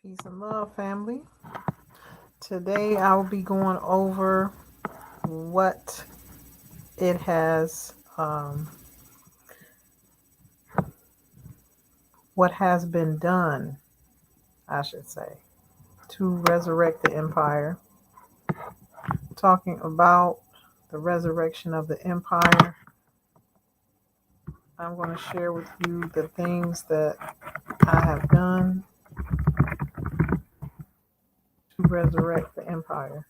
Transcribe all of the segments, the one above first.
Peace and love, family. Today I will be going over what it has, what has been done, I should say, to resurrect the empire. Talking about the resurrection of the empire, I'm going to share with you the things that I have done to resurrect the empire.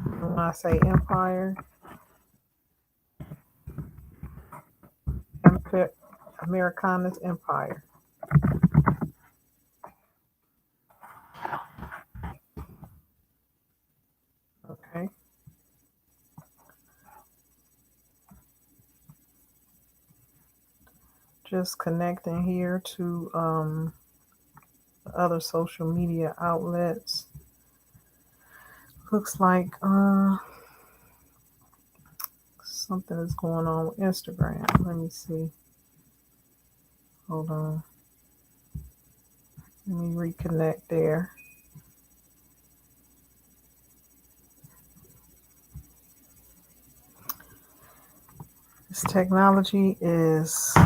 And when I say empire, Amurickanus Empire. Okay. Just connecting here to other social media outlets. Looks like something is going on with Instagram. Let me see. Hold on. Let me reconnect there. This technology is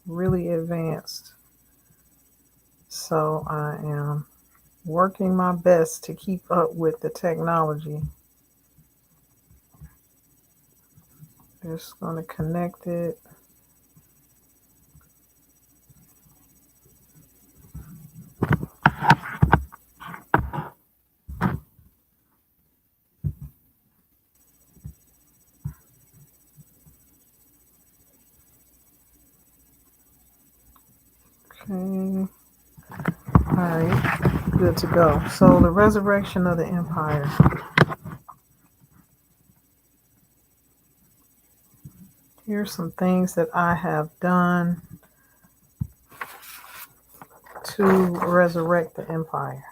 really advanced. So I am working my best to keep up with the technology. Just going to connect it. Okay. All right. Good to go. So the resurrection of the empire. Here's some things that I have done to resurrect the empire.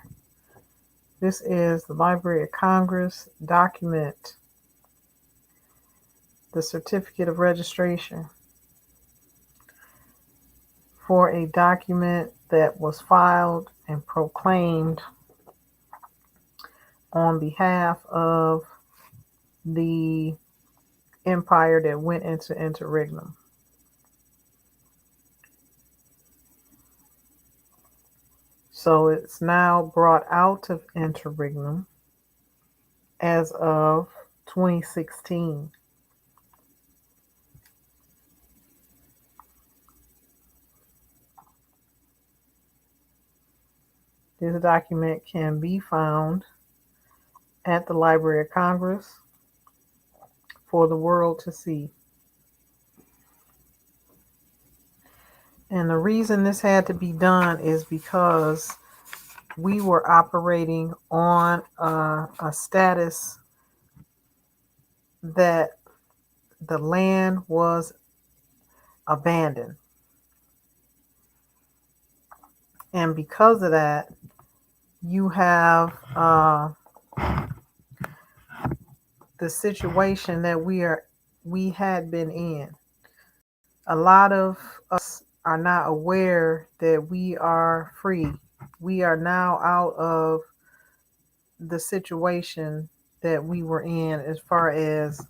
This is the Library of Congress document, the certificate of registration for a document that was filed and proclaimed on behalf of the empire that went into interregnum. So it's now brought out of interregnum as of 2016. This document can be found at the Library of Congress for the world to see. And the reason this had to be done is because we were operating on a status that the land was abandoned. And because of that, you have the situation that we had been in. A lot of us are not aware that we are free. We are now out of the situation that we were in as far as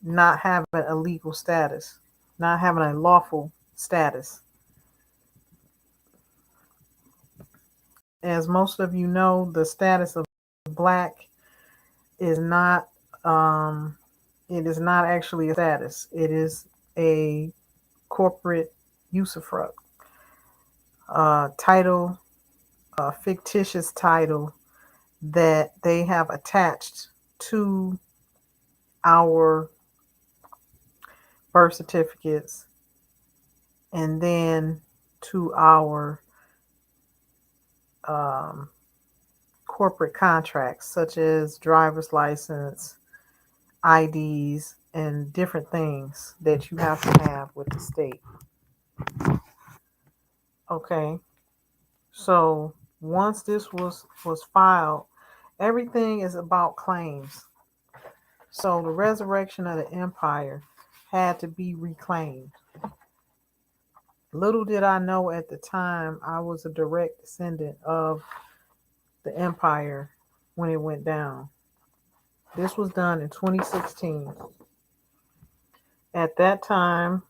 not having a legal status, not having a lawful status. As most of you know, the status of black is not it is not actually a status. It is a corporate usufruct title, a fictitious title that they have attached to our birth certificates and then to our corporate contracts, such as driver's license, IDs, and different things that you have to have with the state. Okay, so once this was filed, everything is about claims. So the resurrection of the empire had to be reclaimed. Little did I know at the time I was a direct descendant of the empire when it went down. This was done in 2016. At that time,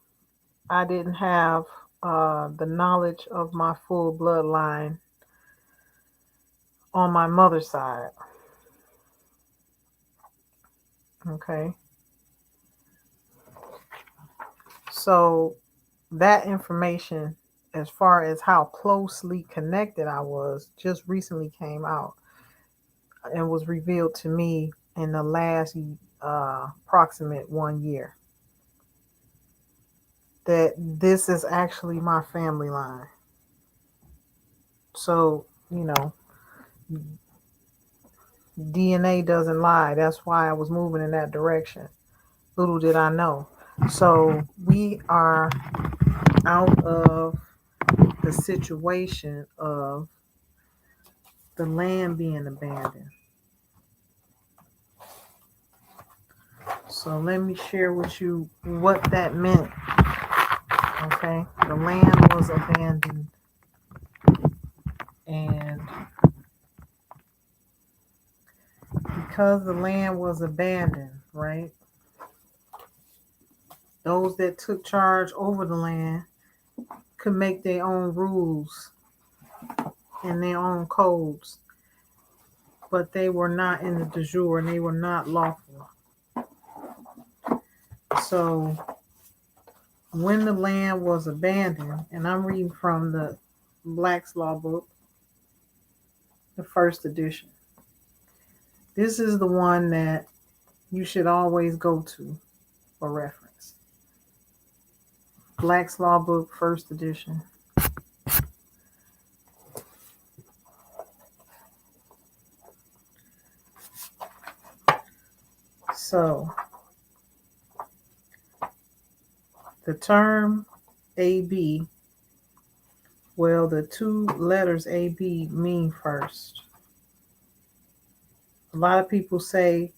I didn't have the knowledge of my full bloodline on my mother's side. Okay. So that information, as far as how closely connected I was, just recently came out and was revealed to me in the last approximate 1 year. That this is actually my family line. So, DNA doesn't lie. That's why I was moving in that direction. Little did I know. So we are out of the situation of the land being abandoned. So let me share with you what that meant. Okay, the land was abandoned, and because the land was abandoned, right, those that took charge over the land could make their own rules and their own codes, but they were not in the de jure and they were not lawful. So when the land was abandoned, and I'm reading from the Black's Law book, the first edition. This is the one that you should always go to for reference. Black's Law book, first edition. So the term AB, well, the two letters AB mean first. A lot of people say,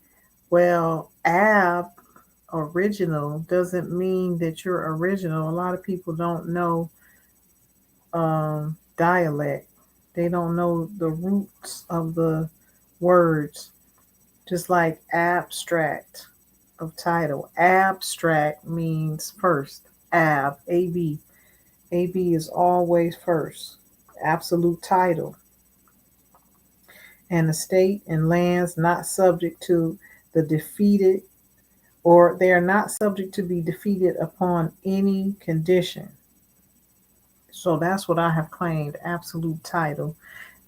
well, ab, original, doesn't mean that you're original. A lot of people don't know dialect. They don't know the roots of the words, just like abstract of title. Abstract means first. AB. AB is always first. Absolute title. An estate and lands not subject to the defeated, or they are not subject to be defeated upon any condition. So that's what I have claimed, absolute title,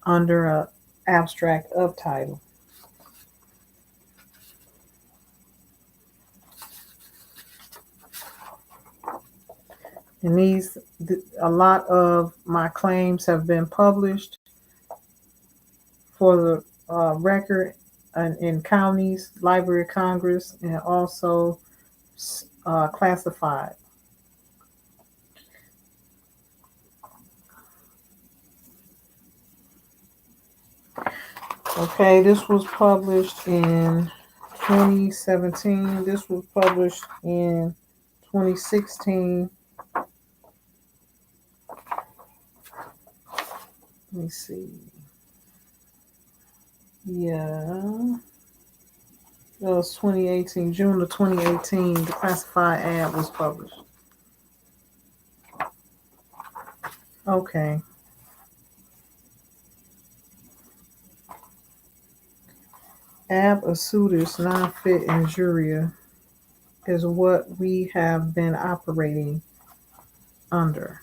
under a abstract of title. And a lot of my claims have been published for the record in counties, Library of Congress, and also classified. Okay, this was published in 2017. This was published in 2016. Let me see. Yeah. That was 2018. June of 2018, the classified ad was published. Okay. Ab asudus non fit injuria is what we have been operating under.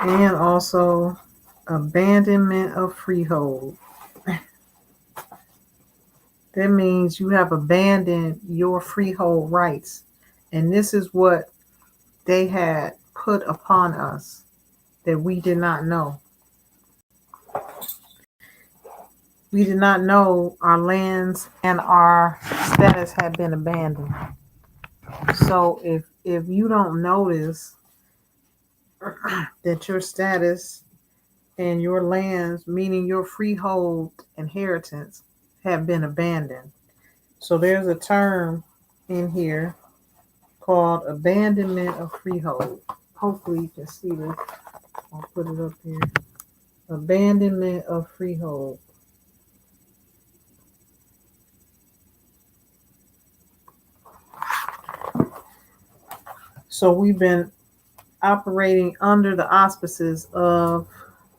And also abandonment of freehold. That means you have abandoned your freehold rights. And this is what they had put upon us that we did not know. We did not know our lands and our status had been abandoned. So if you don't notice that your status and your lands, meaning your freehold inheritance, have been abandoned. So there's a term in here called abandonment of freehold. Hopefully you can see this. I'll put it up here. Abandonment of freehold. So we've been operating under the auspices of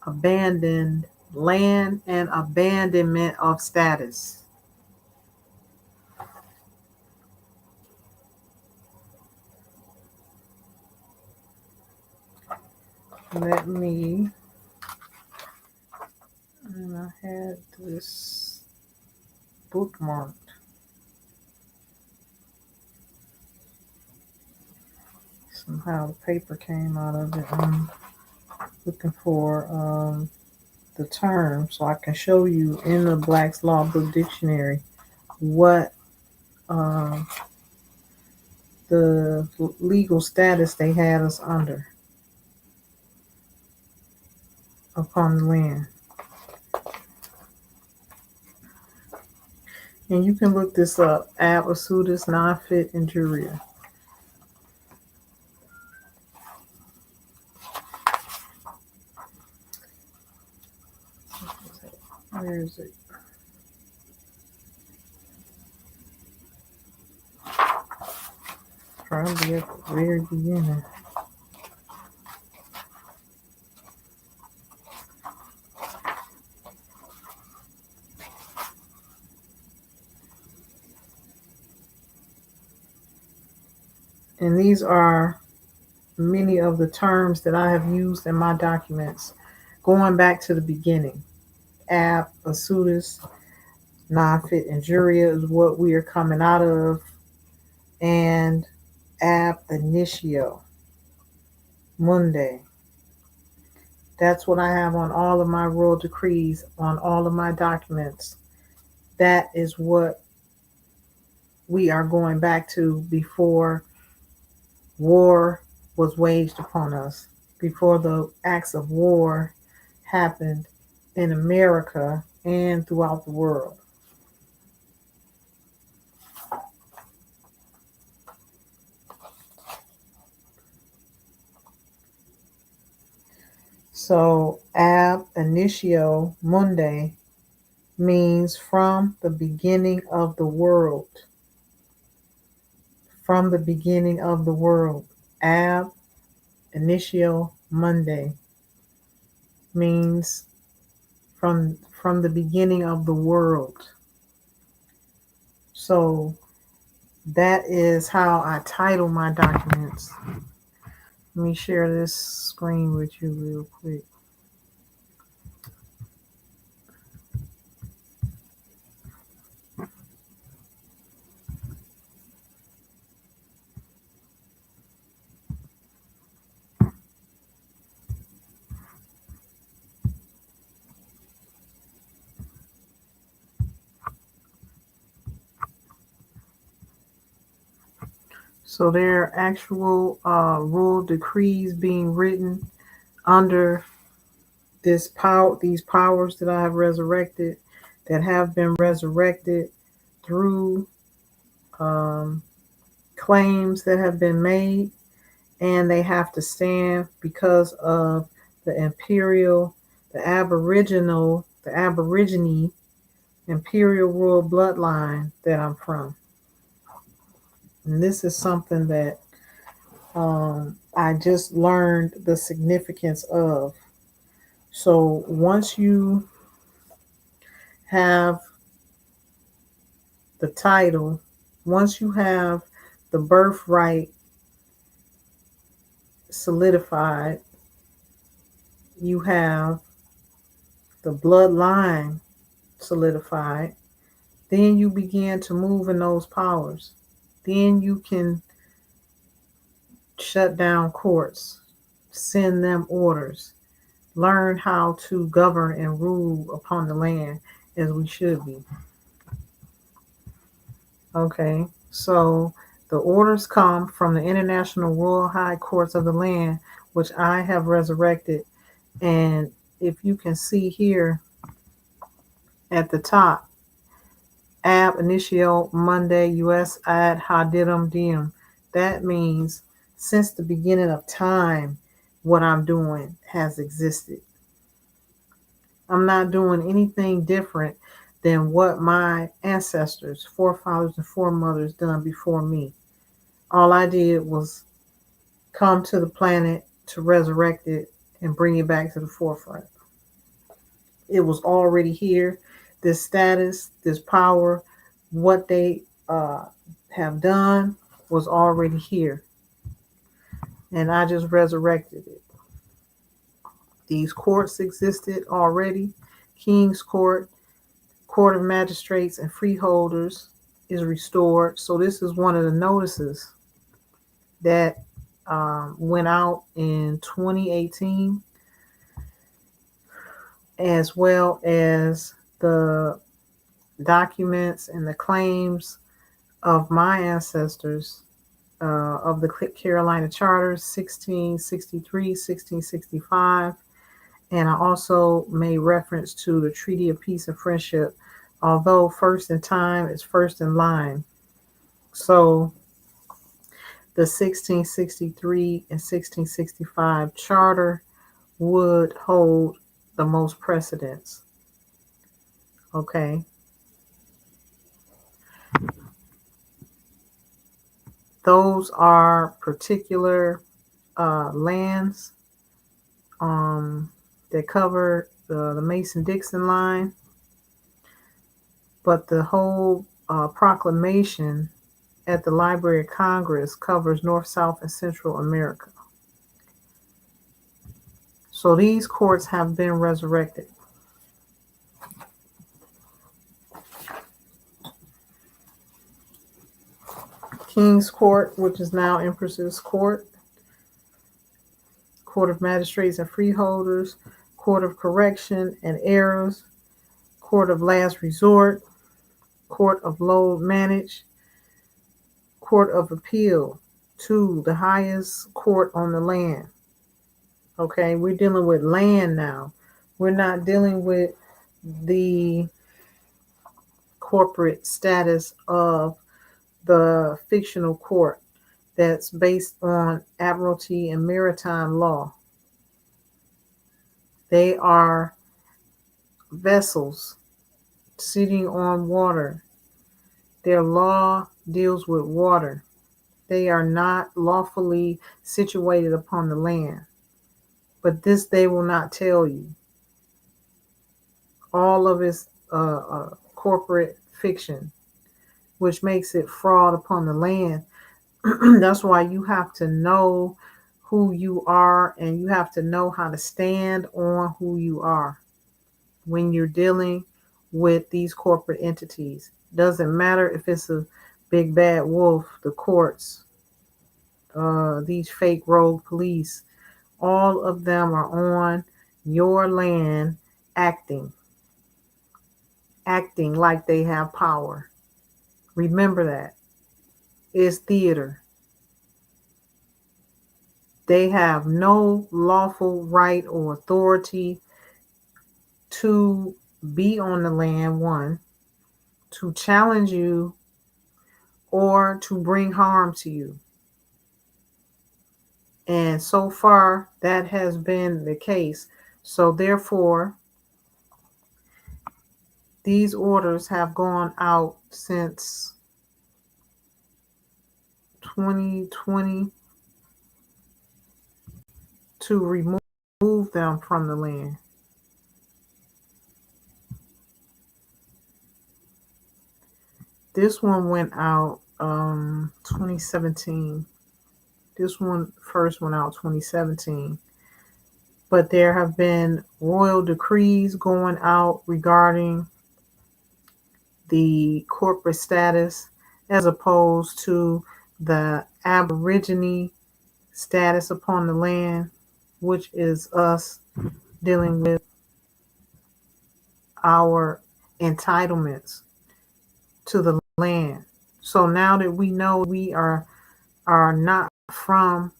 abandoned land and abandonment of status. Let me, and I had this bookmarked. Somehow the paper came out of it. I'm looking for the term so I can show you in the Black's Law Book Dictionary what the legal status they had us under upon the land. And you can look this up, ab asudis non fit injuria. Where is it? Probably at the very beginning. And these are many of the terms that I have used in my documents going back to the beginning. Ab asudis non fit injuria is what we are coming out of, and ab initio mundi. That's what I have on all of my royal decrees, on all of my documents. That is what we are going back to before war was waged upon us, before the acts of war happened in America and throughout the world. So ab initio mundi means from the beginning of the world. From the beginning of the world. Ab initio mundi means from the beginning of the world. So that is how I title my documents. Let me share this screen with you real quick. So there are actual rule decrees being written under these powers that I have resurrected, that have been resurrected through claims that have been made, and they have to stand because of the imperial, the aborigine imperial royal bloodline that I'm from. And this is something that I just learned the significance of. So once you have the title, once you have the birthright solidified, you have the bloodline solidified, then you begin to move in those powers. Then you can shut down courts, send them orders, learn how to govern and rule upon the land. as we should be. Okay, so the orders come from the International Royal High Courts of the land, which I have resurrected. And if you can see here at the top, ab initio Monday US ad hadidum diem. That means since the beginning of time, what I'm doing has existed. I'm not doing anything different than what my ancestors, forefathers, and foremothers done before me. All I did was come to the planet to resurrect it and bring it back to the forefront. It was already here. This status, this power, what they have done was already here. And I just resurrected it. These courts existed already. King's Court, Court of Magistrates, and Freeholders is restored. So this is one of the notices that went out in 2018, as well as the documents and the claims of my ancestors of the Carolina Charters, 1663, 1665. And I also made reference to the Treaty of Peace and Friendship, although first in time is first in line. So the 1663 and 1665 charter would hold the most precedence. Okay. Those are particular lands that cover the Mason-Dixon line, but the whole proclamation at the Library of Congress covers North, South, and Central America. So these courts have been resurrected. King's Court, which is now Empress's Court, Court of Magistrates and Freeholders, Court of Correction and Errors, Court of Last Resort, Court of Load Manage, Court of Appeal to the highest court on the land. Okay, we're dealing with land now. We're not dealing with the corporate status of the fictional court that's based on admiralty and maritime law. They are vessels sitting on water. Their law deals with water. They are not lawfully situated upon the land. But this they will not tell you. All of it's corporate fiction, which makes it fraud upon the land. That's why you have to know who you are, and you have to know how to stand on who you are when you're dealing with these corporate entities. Doesn't matter if it's a big bad wolf, the courts, these fake rogue police, all of them are on your land acting like they have power. Remember that. It's theater. They have no lawful right or authority to be on the land, one, to challenge you, or to bring harm to you. And so far, that has been the case. So therefore, these orders have gone out since 2020 to remove them from the land. This one went out 2017. This one first went out 2017. But there have been royal decrees going out regarding the corporate status as opposed to the Aborigine status upon the land, which is us dealing with our entitlements to the land. So now that we know we are not from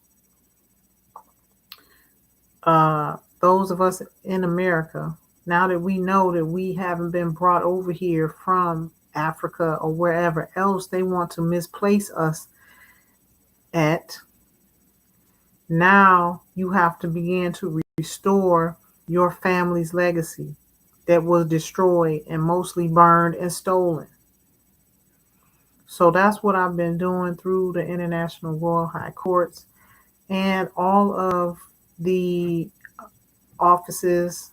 those of us in America, now that we know that we haven't been brought over here from Africa or wherever else they want to misplace us at, now you have to begin to restore your family's legacy that was destroyed and mostly burned and stolen. So that's what I've been doing through the International Royal High Courts and all of the offices,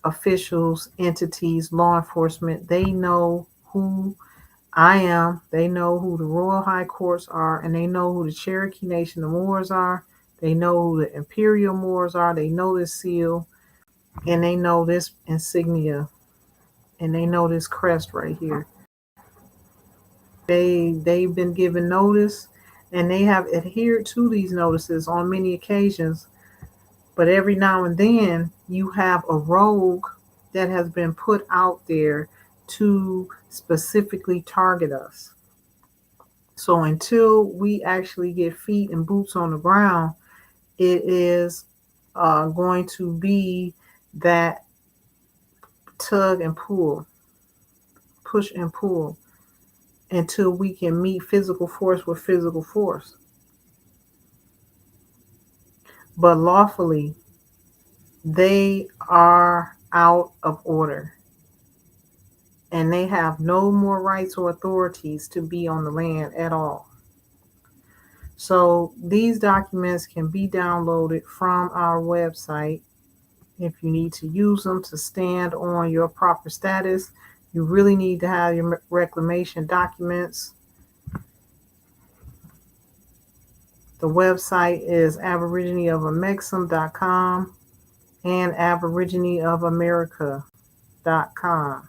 officials, entities, law enforcement. They know who I am. They know who the Royal High Courts are, and they know who the Cherokee Nation, the Moors are. They know who the Imperial Moors are. They know this seal, and they know this insignia, and they know this crest right here. They've been given notice, and they have adhered to these notices on many occasions. But every now and then, you have a rogue that has been put out there to specifically target us. So until we actually get feet and boots on the ground, it is going to be that tug and pull, push and pull, until we can meet physical force with physical force. But lawfully, they are out of order, and they have no more rights or authorities to be on the land at all. So these documents can be downloaded from our website. If you need to use them to stand on your proper status, you really need to have your reclamation documents. The website is aborigineofamexham.com and aborigineofamerica.com.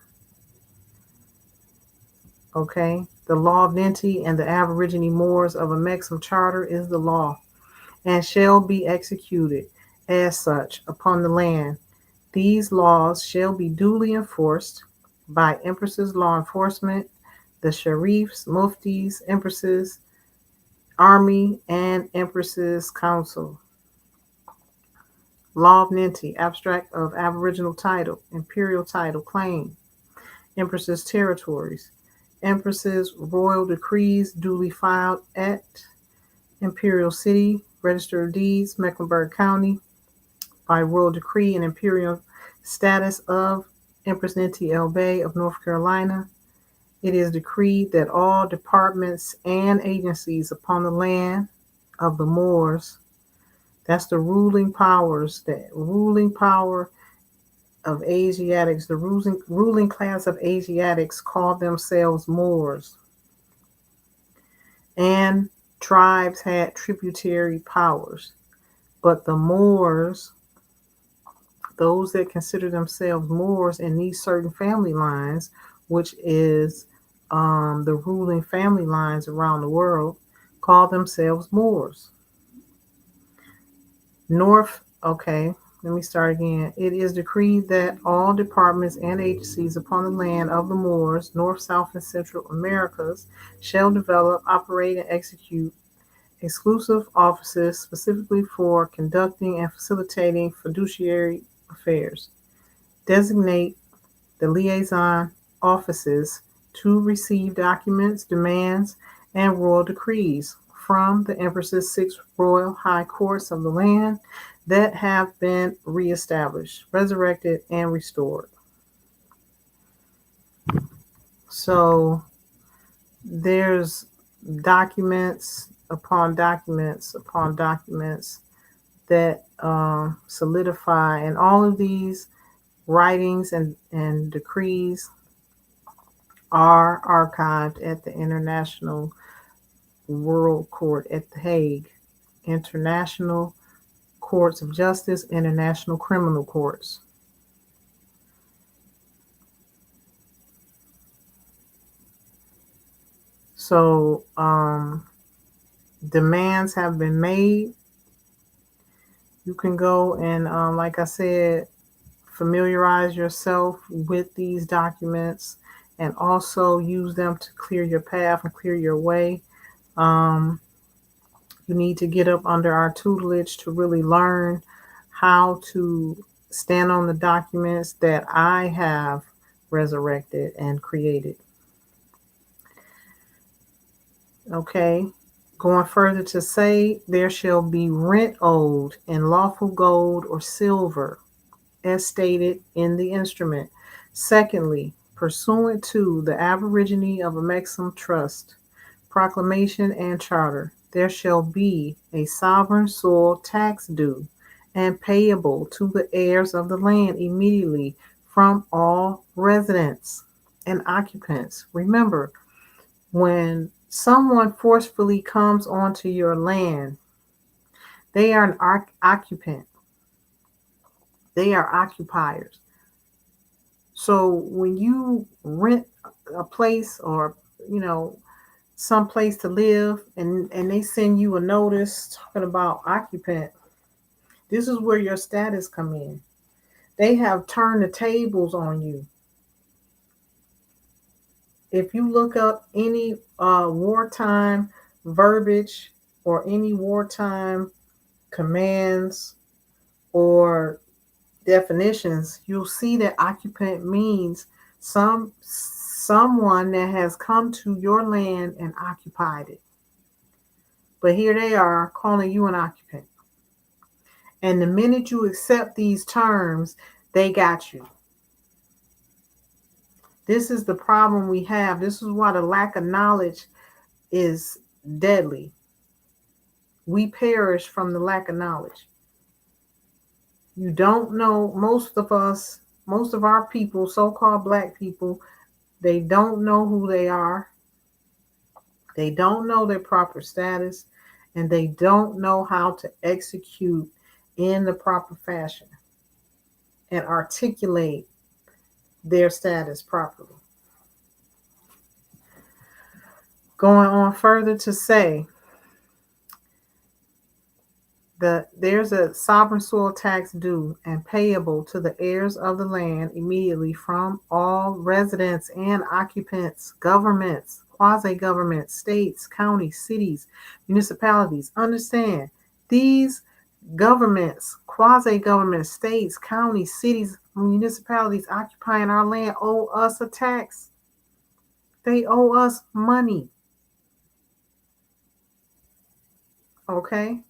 Okay, the law of Ninti and the Aborigine Moors of Amexham Charter is the law, and shall be executed as such upon the land. These laws shall be duly enforced by Empress's law enforcement, the Sharifs, Muftis, Empresses, Army, and Empress's Council. Law of Ninti, abstract of Aboriginal title, Imperial title, claim, Empress's territories, Empress's royal decrees duly filed at Imperial City, Register of Deeds, Mecklenburg County, by royal decree and imperial status of Empress Ninti L. Bay of North Carolina. It is decreed that all departments and agencies upon the land of the Moors, that's the ruling powers, the ruling power of Asiatics, the ruling class of Asiatics call themselves Moors. And tribes had tributary powers. But the Moors, those that consider themselves Moors in these certain family lines, which is the ruling family lines around the world, call themselves Moors. Let me start again. It is decreed that all departments and agencies upon the land of the Moors, North, South, and Central Americas, shall develop, operate, and execute exclusive offices specifically for conducting and facilitating fiduciary affairs. Designate the liaison offices to receive documents, demands, and royal decrees from the Empress's 6 royal high courts of the land that have been reestablished, resurrected, and restored. So there's documents upon documents upon documents that solidify, and all of these writings and decrees are archived at the International World Court at The Hague, International Courts of Justice, International Criminal Courts. So demands have been made. You can go and, like I said, familiarize yourself with these documents and also use them to clear your path and clear your way. Um, you need to get up under our tutelage to really learn how to stand on the documents that I have resurrected and created. Okay. Going further to say, there shall be rent owed in lawful gold or silver, as stated in the instrument. Secondly, pursuant to the Aborigine of a Maxim Trust, proclamation and charter, there shall be a sovereign soil tax due and payable to the heirs of the land immediately from all residents and occupants. Remember, when someone forcefully comes onto your land, they are an occupant. They are occupiers. So when you rent a place or, some place to live and they send you a notice talking about occupant, this is where your status come in. They have turned the tables on you. If you look up any wartime verbiage or any wartime commands or definitions, you'll see that occupant means someone that has come to your land and occupied it. But here they are calling you an occupant. And the minute you accept these terms, they got you. This is the problem we have. This is why the lack of knowledge is deadly. We perish from the lack of knowledge. You don't know, most of our people, so-called black people, they don't know who they are. They don't know their proper status, and they don't know how to execute in the proper fashion and articulate their status properly. Going on further to say that there's a sovereign soil tax due and payable to the heirs of the land immediately from all residents and occupants, governments, quasi-governments, states, counties, cities, municipalities. Understand, these governments, quasi-governments, states, counties, cities, municipalities occupying our land owe us a tax. They owe us money. Okay?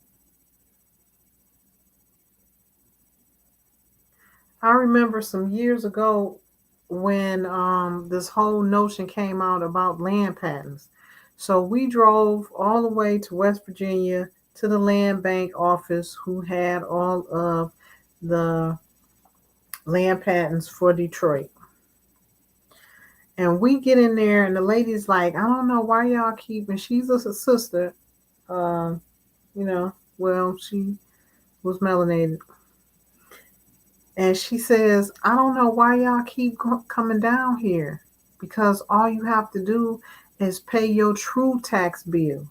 I remember some years ago when this whole notion came out about land patents. So we drove all the way to West Virginia to the land bank office who had all of the land patents for Detroit. And we get in there and the lady's like, I don't know why y'all keep, and she's a sister, well, she was melanated. And she says, I don't know why y'all keep coming down here, because all you have to do is pay your true tax bill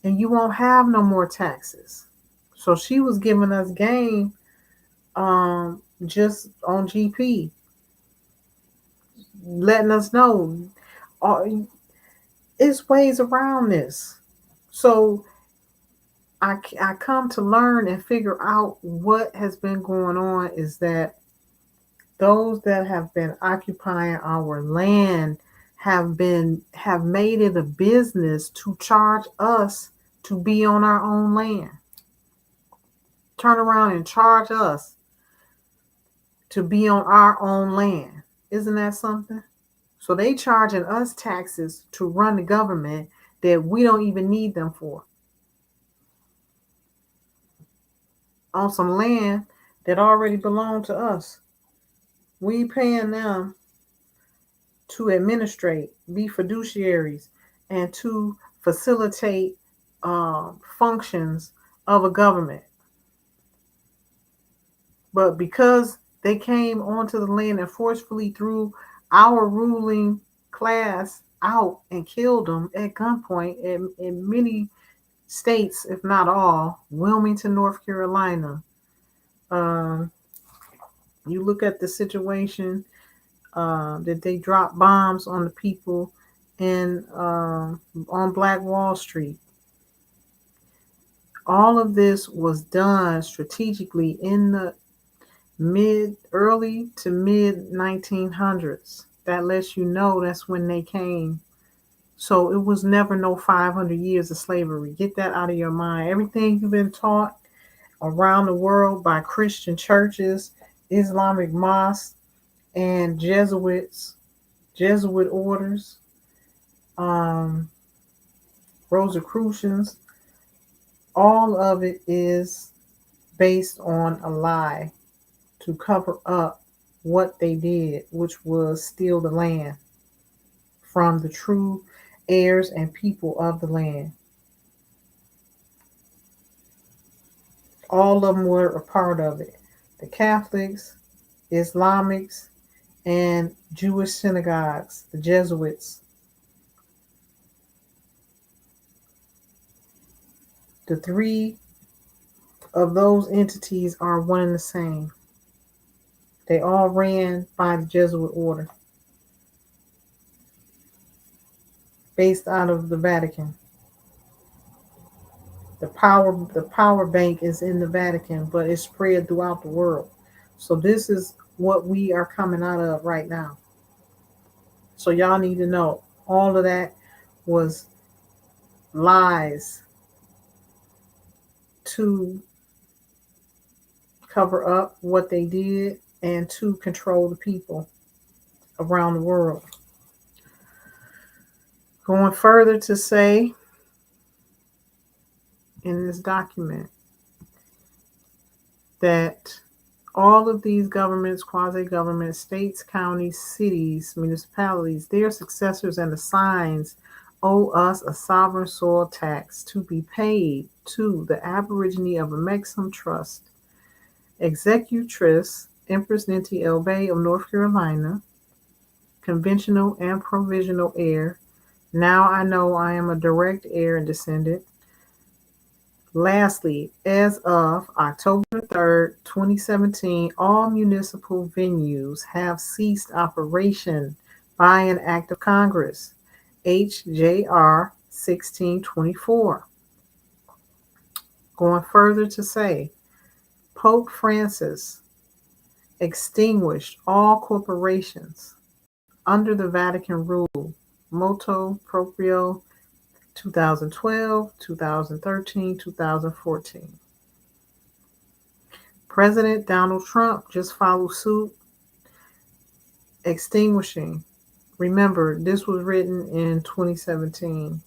and you won't have no more taxes. So she was giving us game just on GP, letting us know it's ways around this. So I come to learn and figure out what has been going on is that those that have been occupying our land have made it a business to charge us to be on our own land. Turn around and charge us to be on our own land. Isn't that something? So they charging us taxes to run the government that we don't even need them for. On some land that already belonged to us. We paying them to administrate, be fiduciaries, and to facilitate functions of a government. But because they came onto the land and forcefully threw our ruling class out and killed them at gunpoint in many states, if not all, Wilmington, North Carolina, You look at the situation that they dropped bombs on the people in on Black Wall Street. All of this was done strategically in the early to mid 1900s. That lets you know that's when they came. So it was never no 500 years of slavery. Get that out of your mind. Everything you've been taught around the world by Christian churches, Islamic mosques, and Jesuit orders, um, Rosicrucians, all of it is based on a lie to cover up what they did, which was steal the land from the true heirs and people of the land. All of them were a part of it. The Catholics, Islamics, and Jewish synagogues, the Jesuits. The three of those entities are one and the same. They all ran by the Jesuit order, based out of the Vatican. The power bank is in the Vatican, but it's spread throughout the world. So this is what we are coming out of right now. So y'all need to know all of that was lies to cover up what they did and to control the people around the world. Going further to say in this document that all of these governments, quasi-governments, states, counties, cities, municipalities, their successors and assigns owe us a sovereign soil tax to be paid to the Aborigine of Amexem Trust, Executrix Empress Ninti Bay of North Carolina, conventional and provisional heir. Now I know I am a direct heir and descendant. Lastly, as of October 3rd, 2017, all municipal venues have ceased operation by an act of Congress, HJR 1624. Going further to say, Pope Francis extinguished all corporations under the Vatican rule, motu proprio 2012, 2013, 2014. President Donald Trump just followed suit, extinguishing. Remember, this was written in 2017.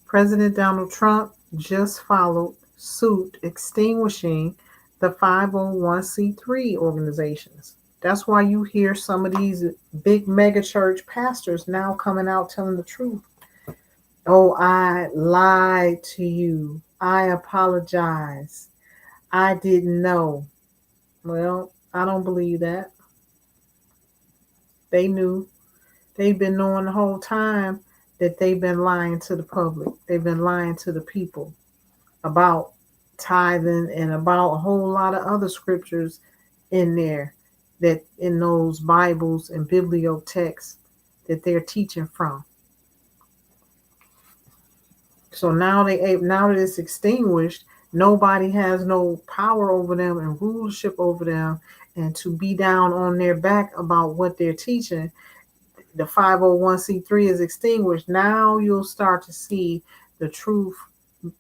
President Donald Trump just followed suit, extinguishing the 501c3 organizations. That's why you hear some of these big mega church pastors now coming out telling the truth. Oh, I lied to you. I apologize. I didn't know. Well, I don't believe that. They knew. They've been knowing the whole time that they've been lying to the public. They've been lying to the people about tithing and about a whole lot of other scriptures in there, that in those Bibles and bibliotexts that they're teaching from. So now that it's extinguished, nobody has no power over them and rulership over them, and to be down on their back about what they're teaching. The 501c3 is extinguished. Now you'll start to see the truth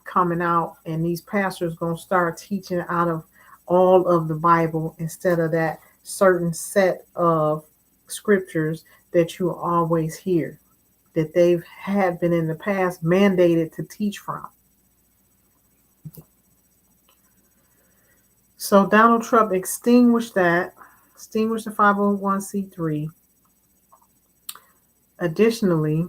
coming out, and these pastors going to start teaching out of all of the Bible instead of that certain set of scriptures that you always hear, that they've had been in the past mandated to teach from. So Donald Trump extinguished the 501c3. Additionally,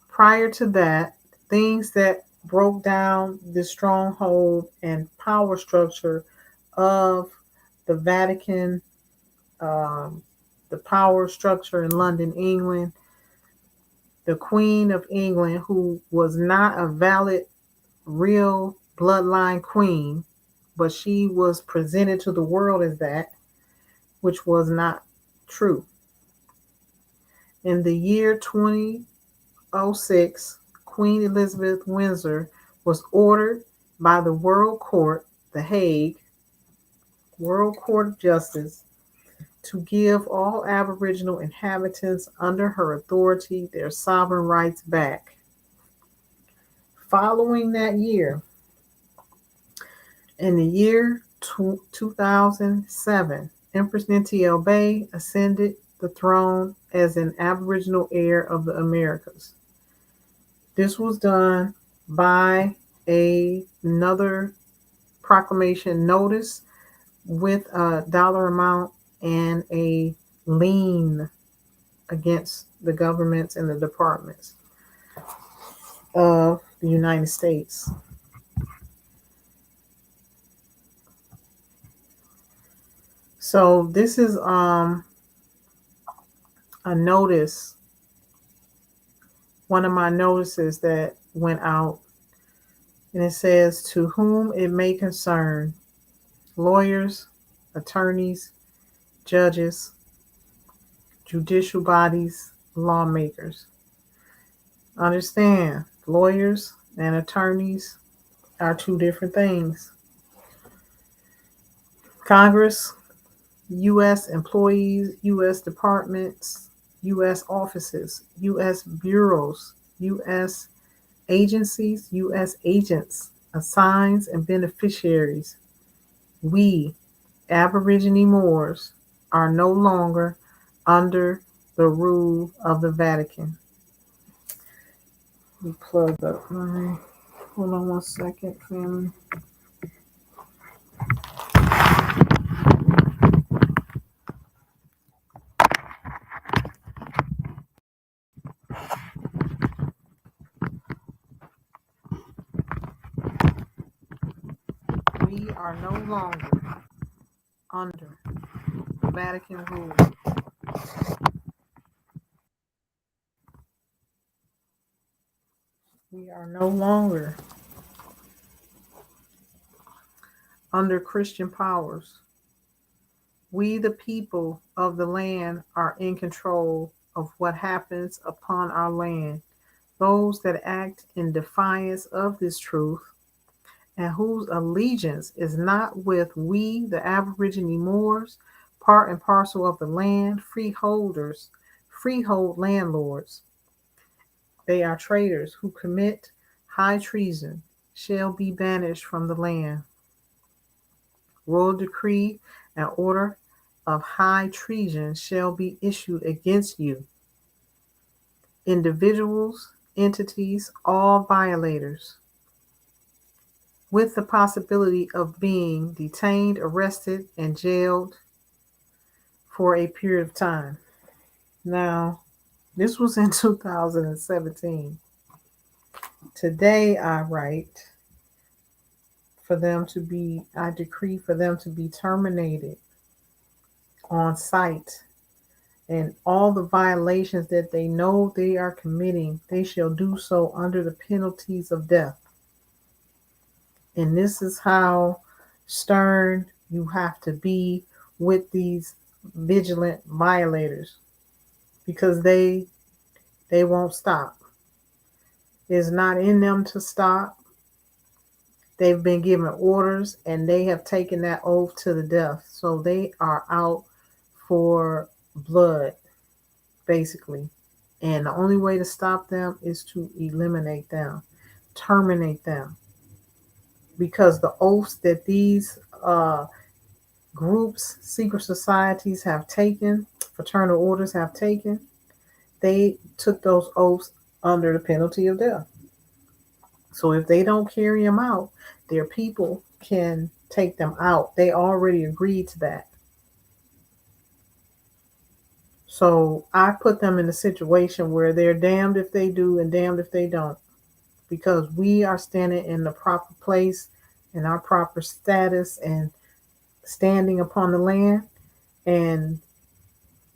prior to that, things that broke down the stronghold and power structure of the Vatican, the power structure in London, England, the Queen of England, who was not a valid, real bloodline queen, but she was presented to the world as that. which was not true. In the year 2006, Queen Elizabeth Windsor was ordered by the World Court, The Hague, World Court of Justice, to give all Aboriginal inhabitants under her authority their sovereign rights back. Following that year, in the year 2007, Empress Ninti ascended the throne as an Aboriginal heir of the Americas. This was done by another proclamation notice with a dollar amount and a lien against the governments and the departments of the United States. So this is a notice, one of my notices that went out, and it says, to whom it may concern, lawyers, attorneys, judges, judicial bodies, lawmakers. Understand, lawyers and attorneys are two different things. Congress, U.S. employees, U.S. departments, U.S. offices, U.S. bureaus, U.S. agencies, U.S. agents, assigns, and beneficiaries. We, Aborigine Moors, are no longer under the rule of the Vatican. Let me plug up my, hold on one second, family. We are no longer under Vatican rule. We are no longer under Christian powers. We, the people of the land, are in control of what happens upon our land. Those that act in defiance of this truth and whose allegiance is not with we, the Aborigine Moors, part and parcel of the land, freeholders, freehold landlords. They are traitors who commit high treason, shall be banished from the land. Royal decree and order of high treason shall be issued against you. Individuals, entities, all violators, with the possibility of being detained, arrested, and jailed for a period of time. Now, this was in 2017. Today, I decree for them to be terminated on sight, and all the violations that they know they are committing, they shall do so under the penalties of death. And this is how stern you have to be with these vigilant violators, because they won't stop. It's not in them to stop. They've been given orders and they have taken that oath to the death. So they are out for blood, basically. And the only way to stop them is to eliminate them, terminate them. Because the oaths that these groups, secret societies have taken, fraternal orders have taken, they took those oaths under the penalty of death. So if they don't carry them out, their people can take them out. They already agreed to that. So I put them in a situation where they're damned if they do and damned if they don't, because we are standing in the proper place, in our proper status, and standing upon the land. And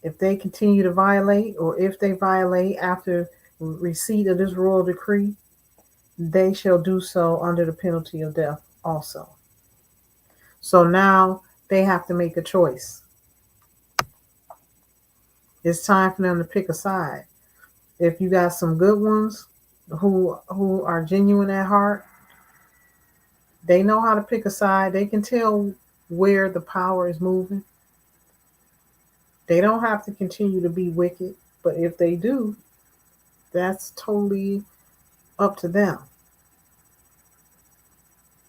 if they continue to violate, or if they violate after receipt of this royal decree, they shall do so under the penalty of death also. So now they have to make a choice. It's time for them to pick a side. If you got some good ones who are genuine at heart, they know how to pick a side. They can tell where the power is moving. They don't have to continue to be wicked, but if they do, that's totally up to them.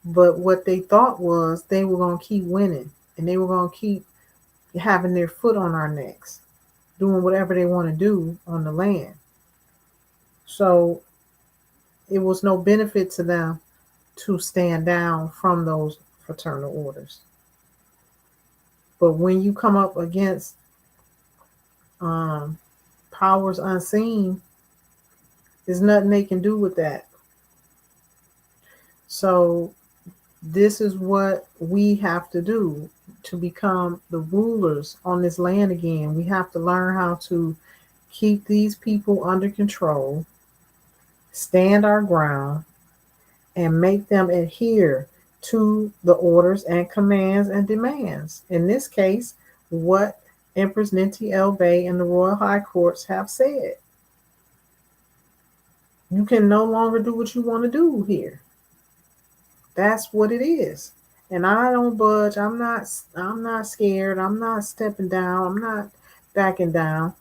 But what they thought was they were going to keep winning and they were going to keep having their foot on our necks, doing whatever they want to do on the land. So it was no benefit to them to stand down from those fraternal orders. But when you come up against powers unseen, there's nothing they can do with that. So this is what we have to do to become the rulers on this land again. We have to learn how to keep these people under control, stand our ground, and make them adhere to the orders and commands and demands. In this case, what Empress Ninti Bay and the Royal High Courts have said. You can no longer do what you want to do here. That's what it is. And I don't budge. I'm not scared. I'm not stepping down. I'm not backing down.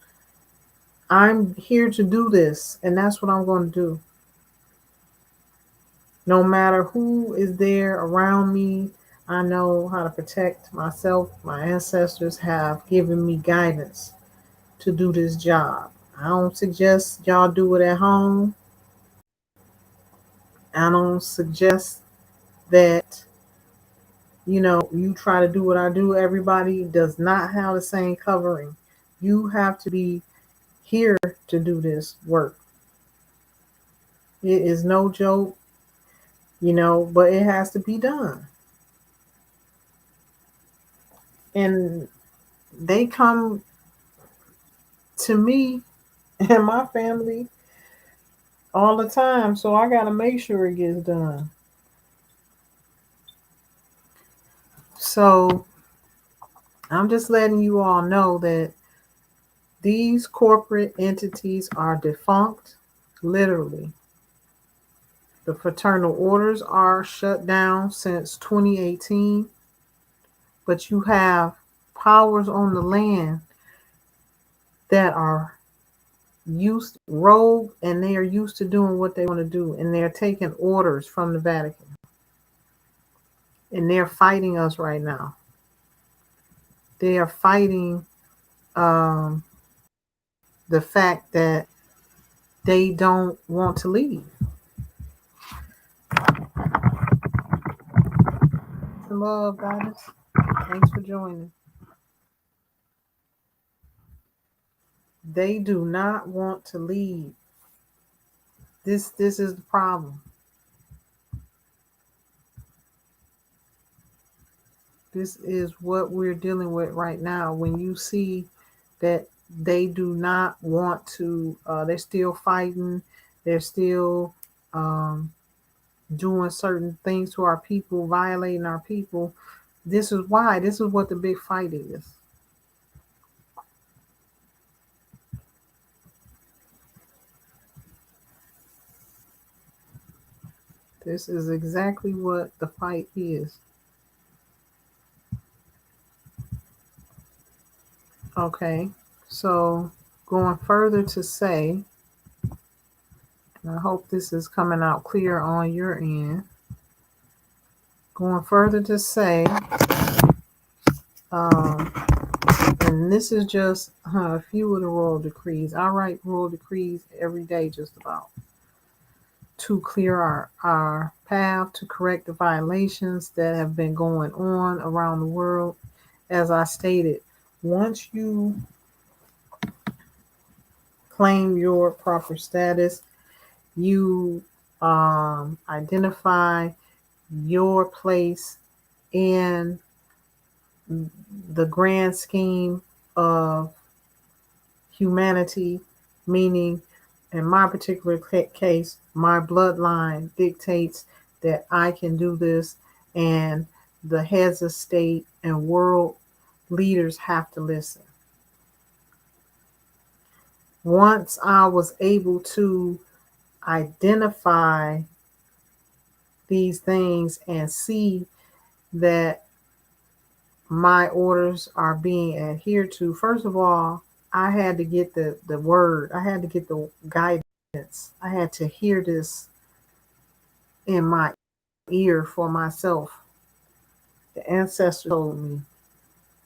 I'm here to do this, and that's what I'm going to do. No matter who is there around me, I know how to protect myself. My ancestors have given me guidance to do this job. I don't suggest y'all do it at home. I don't suggest that, you try to do what I do. Everybody does not have the same covering. You have to be here to do this work. It is no joke, but it has to be done. And they come to me and my family all the time, so I got to make sure it gets done. So I'm just letting you all know that these corporate entities are defunct, literally. The fraternal orders are shut down since 2018, but you have powers on the land that are rogue, and they are used to doing what they want to do, and they're taking orders from the Vatican, and they're fighting us right now. They are fighting the fact that they don't want to leave. Love, guys. Thanks for joining. They do not want to leave. This is the problem. This is what we're dealing with right now. When you see that they do not want to, they're still fighting, they're still doing certain things to our people, violating our people. This is why. This is what the big fight is. This is exactly what the fight is. Okay, so going further to say, and I hope this is coming out clear on your end. Going further to say, and this is just a few of the royal decrees. I write royal decrees every day, just about, to clear our path, to correct the violations that have been going on around the world. As I stated, once you claim your proper status, you identify your place in the grand scheme of humanity, meaning in my particular case, my bloodline dictates that I can do this, and the heads of state and world leaders have to listen. Once I was able to identify these things and see that my orders are being adhered to, first of all, I had to get the word, I had to get the guidance, I had to hear this in my ear for myself. The ancestors told me,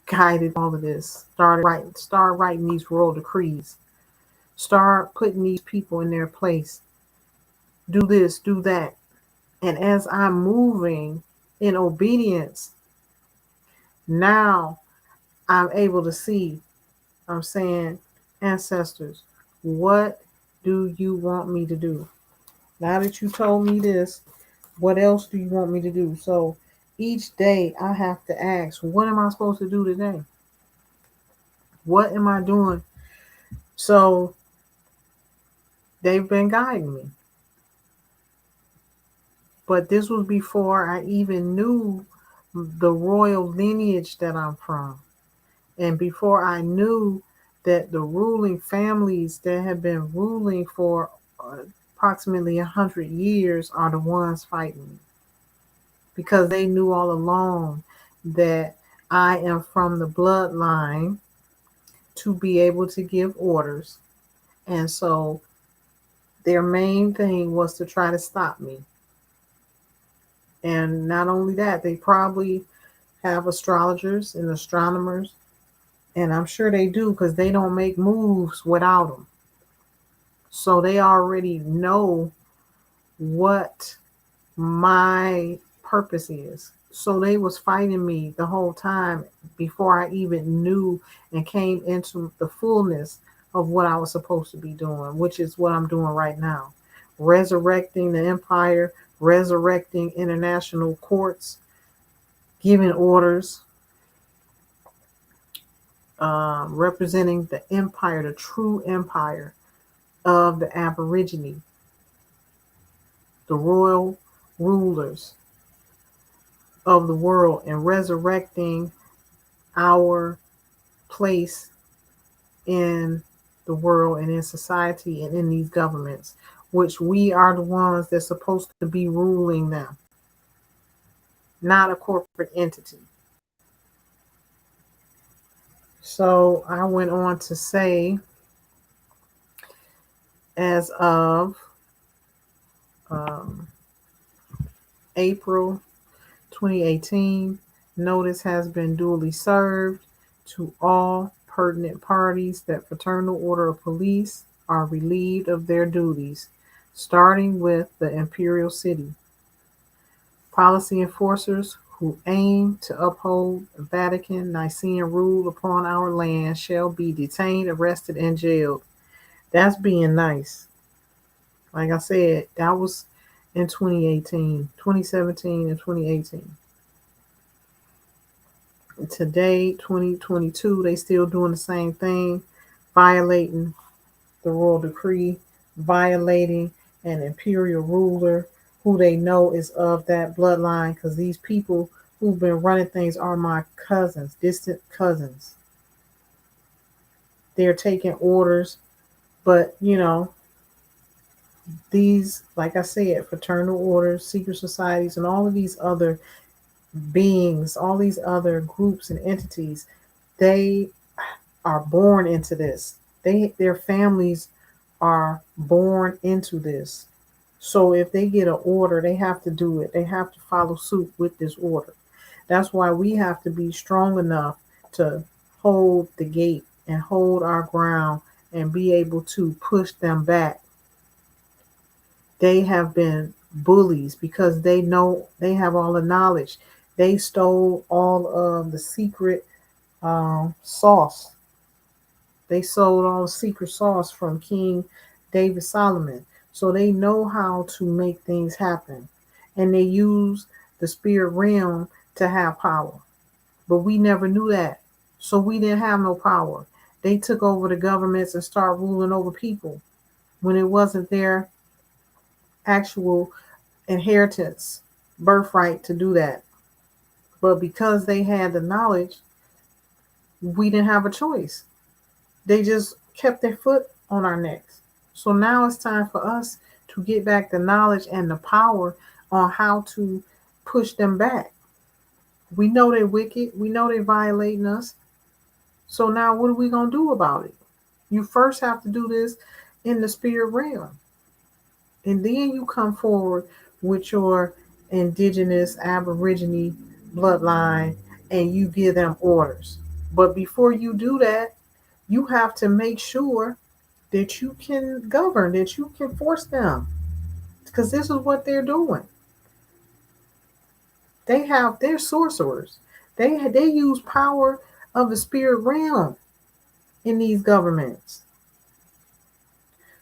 guided all of this, start writing these royal decrees, start putting these people in their place, do this, do that. And as I'm moving in obedience, now I'm able to see, I'm saying, ancestors, what do you want me to do? Now that you told me this, what else do you want me to do? So each day I have to ask, what am I supposed to do today? What am I doing? So they've been guiding me. But this was before I even knew the royal lineage that I'm from. And before I knew that the ruling families that have been ruling for approximately 100 years are the ones fighting me. Because they knew all along that I am from the bloodline to be able to give orders. And so their main thing was to try to stop me. And not only that, they probably have astrologers and astronomers. And I'm sure they do, because they don't make moves without them. So they already know what my purpose is. So they was fighting me the whole time before I even knew and came into the fullness of what I was supposed to be doing, which is what I'm doing right now. Resurrecting the empire, resurrecting international courts, giving orders, representing the empire, the true empire of the Aborigine, the royal rulers of the world, and resurrecting our place in the world and in society and in these governments, which we are the ones that's supposed to be ruling them, not a corporate entity. So I went on to say, as of April 2018, notice has been duly served to all pertinent parties that Fraternal Order of Police are relieved of their duties, starting with the Imperial City. Policy enforcers who aim to uphold Vatican Nicene rule upon our land shall be detained, arrested, and jailed. That's being nice. Like I said, that was in 2018, 2017, and 2018. Today, 2022, they still doing the same thing, violating the royal decree, violating an imperial ruler who they know is of that bloodline, because these people who've been running things are my cousins, distant cousins. They're taking orders, but these, like I said, fraternal orders, secret societies, and all of these other beings, all these other groups and entities, they are born into this. Their families are born into this. So if they get an order, they have to do it. They have to follow suit with this order. That's why we have to be strong enough to hold the gate and hold our ground and be able to push them back. They have been bullies because they know they have all the knowledge. They stole all of the secret sauce. They sold all the secret sauce from King David Solomon. So they know how to make things happen. And they use the spirit realm to have power. But we never knew that. So we didn't have no power. They took over the governments and started ruling over people when it wasn't their actual inheritance, birthright to do that. But because they had the knowledge, we didn't have a choice. They just kept their foot on our necks. So now it's time for us to get back the knowledge and the power on how to push them back. We know they're wicked. We know they're violating us. So now what are we going to do about it? You first have to do this in the spirit realm. And then you come forward with your indigenous aborigine bloodline and you give them orders. But before you do that, you have to make sure that you can govern, that you can force them. Because this is what they're doing. They're sorcerers. They use power of the spirit realm in these governments.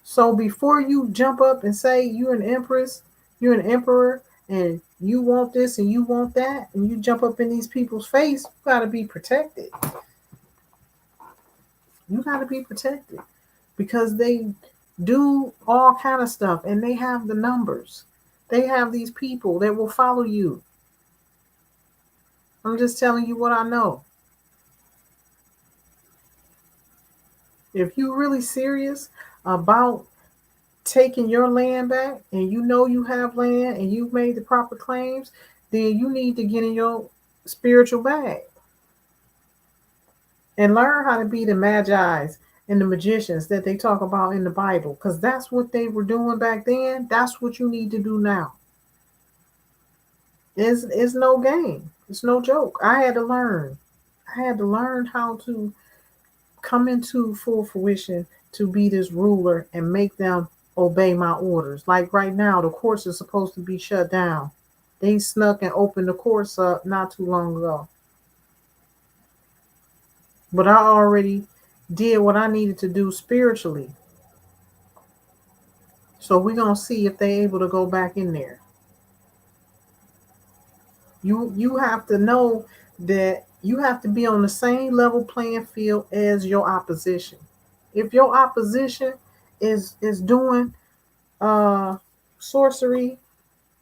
So before you jump up and say you're an empress, you're an emperor, and you want this and you want that, and you jump up in these people's face, you gotta be protected. You gotta be protected. Because they do all kind of stuff and they have the numbers. They have these people that will follow you. I'm just telling you what I know. If you're really serious about taking your land back and you know you have land and you've made the proper claims, then you need to get in your spiritual bag and learn how to be the magi's and the magicians that they talk about in the Bible, because that's what they were doing back then. That's what you need to do now. It's no game. It's no joke. I had to learn. I had to learn how to come into full fruition to be this ruler and make them obey my orders. Like right now, the courts are supposed to be shut down. They snuck and opened the courts up not too long ago. But I already did what I needed to do spiritually. So we're going to see if they're able to go back in there. You have to know that you have to be on the same level playing field as your opposition. If your opposition is doing sorcery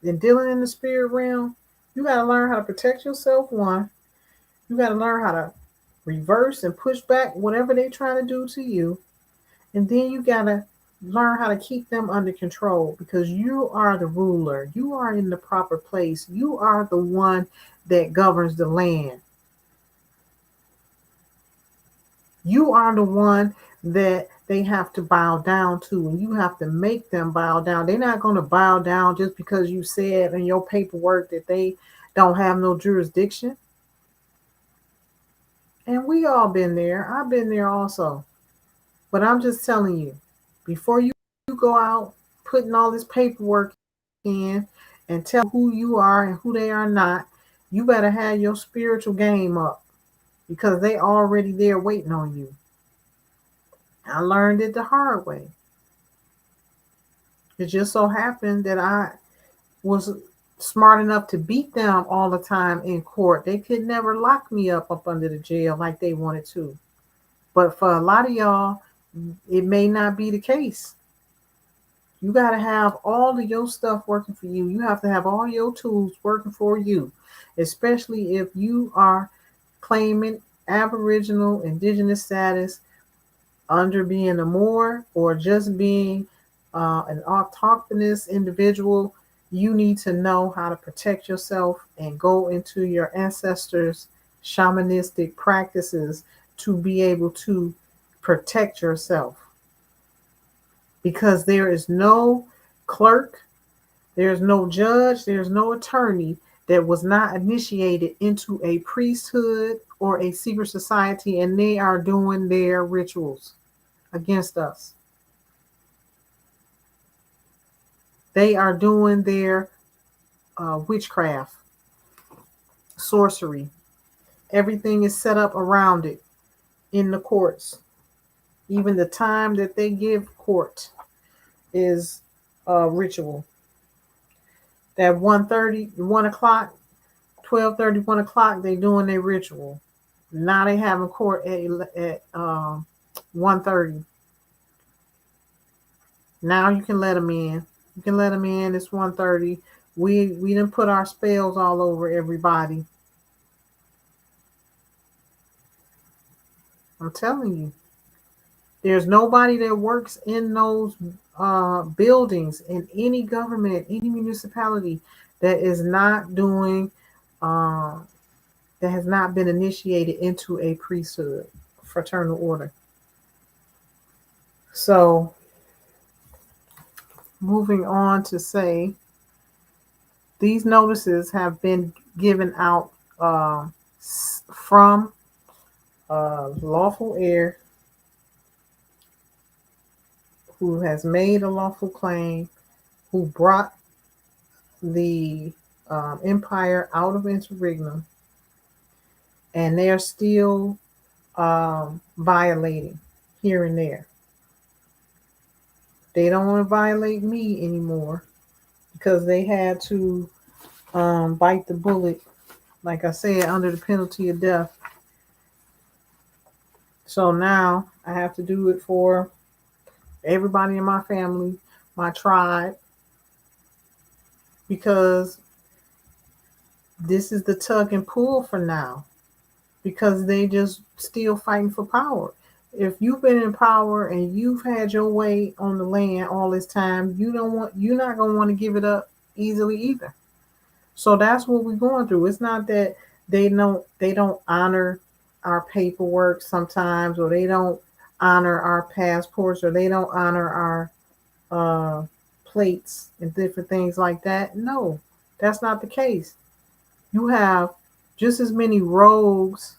and dealing in the spirit realm, you got to learn how to protect yourself. One, you got to learn how to reverse and push back whatever they're trying to do to you. And then you got to learn how to keep them under control, because you are the ruler. You are in the proper place. You are the one that governs the land. You are the one that they have to bow down to, and you have to make them bow down. They're not going to bow down just because you said in your paperwork that they don't have no jurisdiction. And we all been there. I've been there also. But I'm just telling you, before you go out putting all this paperwork in and tell who you are and who they are not, you better have your spiritual game up, because they already there waiting on you. I learned it the hard way. It just so happened that I was smart enough to beat them all the time in court. They could never lock me up under the jail like they wanted to. But for a lot of y'all, it may not be the case. You got to have all of your stuff working for you. You have to have all your tools working for you, especially if you are claiming Aboriginal, Indigenous status under being a Moor or just being an autochthonous individual. You need to know how to protect yourself and go into your ancestors' shamanistic practices to be able to protect yourself. Because there is no clerk, there's no judge, there's no attorney that was not initiated into a priesthood or a secret society, and they are doing their rituals against us. They are doing their witchcraft, sorcery. Everything is set up around it in the courts. Even the time that they give court is ritual. That 1:30, 1 o'clock, 12:30, 1 o'clock, they doing their ritual. Now they having court at 1:30. Now you can let them in. You can let them in. It's 1:30. We done put our spells all over everybody. I'm telling you. There's nobody that works in those buildings in any government, any municipality that is not doing, uh, that has not been initiated into a priesthood, fraternal order. So, moving on to say, these notices have been given out from lawful heir who has made a lawful claim, who brought the empire out of interregnum, and they're still violating here and there. They don't want to violate me anymore because they had to bite the bullet, like I said, under the penalty of death. So now I have to do it for everybody in my family, my tribe, because this is the tug and pull for now, because they just still fighting for power. If you've been in power and you've had your way on the land all this time, you're not gonna want to give it up easily either. So that's what we're going through. It's not that they don't honor our paperwork sometimes, or they don't honor our passports, or they don't honor our plates and different things like that. No, that's not the case. You have just as many rogues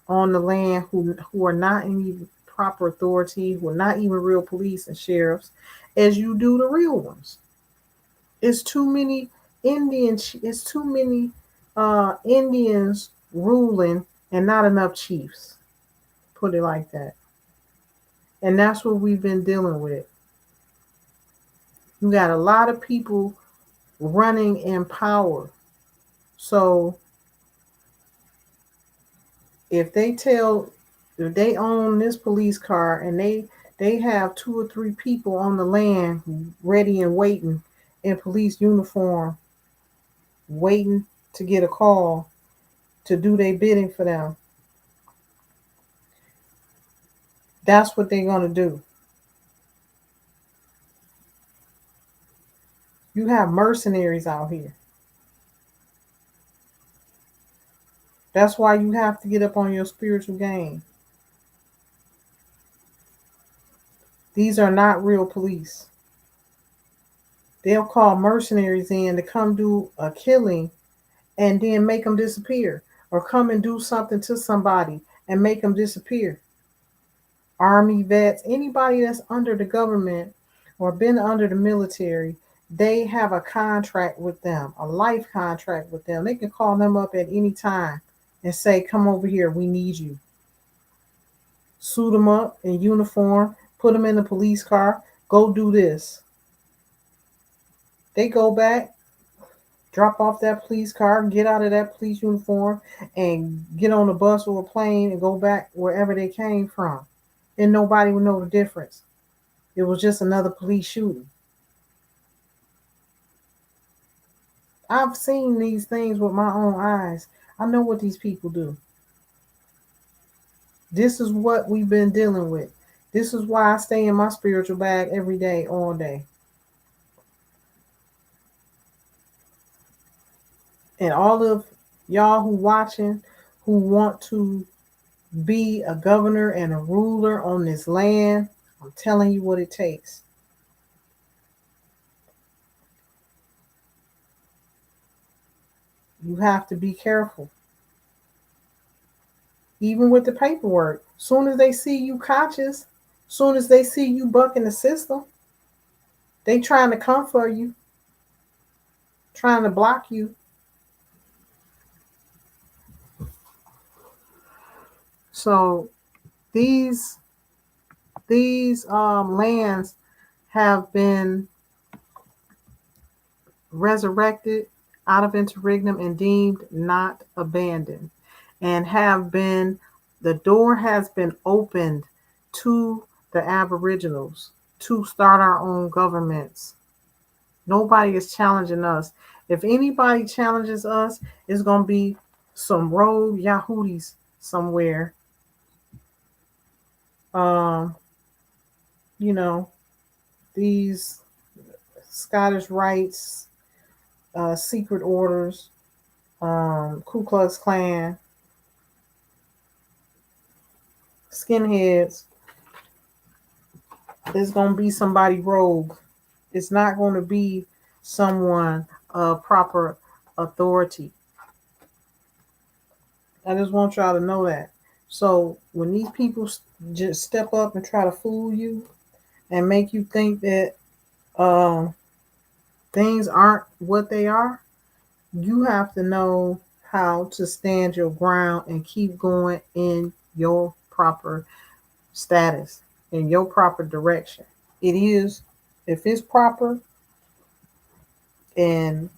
on the land who are not in proper authority, who are not even real police and sheriffs, as you do the real ones. It's too many It's too many Indians ruling and not enough chiefs. Put it like that. And that's what we've been dealing with. You got a lot of people running in power. So if if they own this police car and they have two or three people on the land ready and waiting in police uniform, waiting to get a call to do their bidding for them, that's what they're going to do. You have mercenaries out here. That's why you have to get up on your spiritual game. These are not real police. They'll call mercenaries in to come do a killing and then make them disappear, or come and do something to somebody and make them disappear. Army vets, anybody that's under the government or been under the military, they have a contract with them, a life contract with them. They can call them up at any time and say, come over here, we need you. Suit them up in uniform, put them in the police car, go do this. They go back, drop off that police car, get out of that police uniform, and get on a bus or a plane and go back wherever they came from. And nobody would know the difference. It was just another police shooting. I've seen these things with my own eyes. I know what these people do. This is what we've been dealing with. This is why I stay in my spiritual bag every day, all day. And all of y'all who watching, who want to be a governor and a ruler on this land, I'm telling you what it takes. You have to be careful. Even with the paperwork, soon as they see you conscious, soon as they see you bucking the system, they trying to come for you, trying to block you. So these lands have been resurrected out of interregnum and deemed not abandoned, and the door has been opened to the Aboriginals to start our own governments. Nobody is challenging us. If anybody challenges us, it's going to be some rogue Yahudis somewhere, you know, these Scottish Rites, secret orders, Ku Klux Klan, skinheads, is going to be somebody rogue. It's not going to be someone of proper authority. I just want y'all to know that. So when these people just step up and try to fool you and make you think that uh, things aren't what they are, you have to know how to stand your ground and keep going in your proper status, in your proper direction. It is, if it's proper and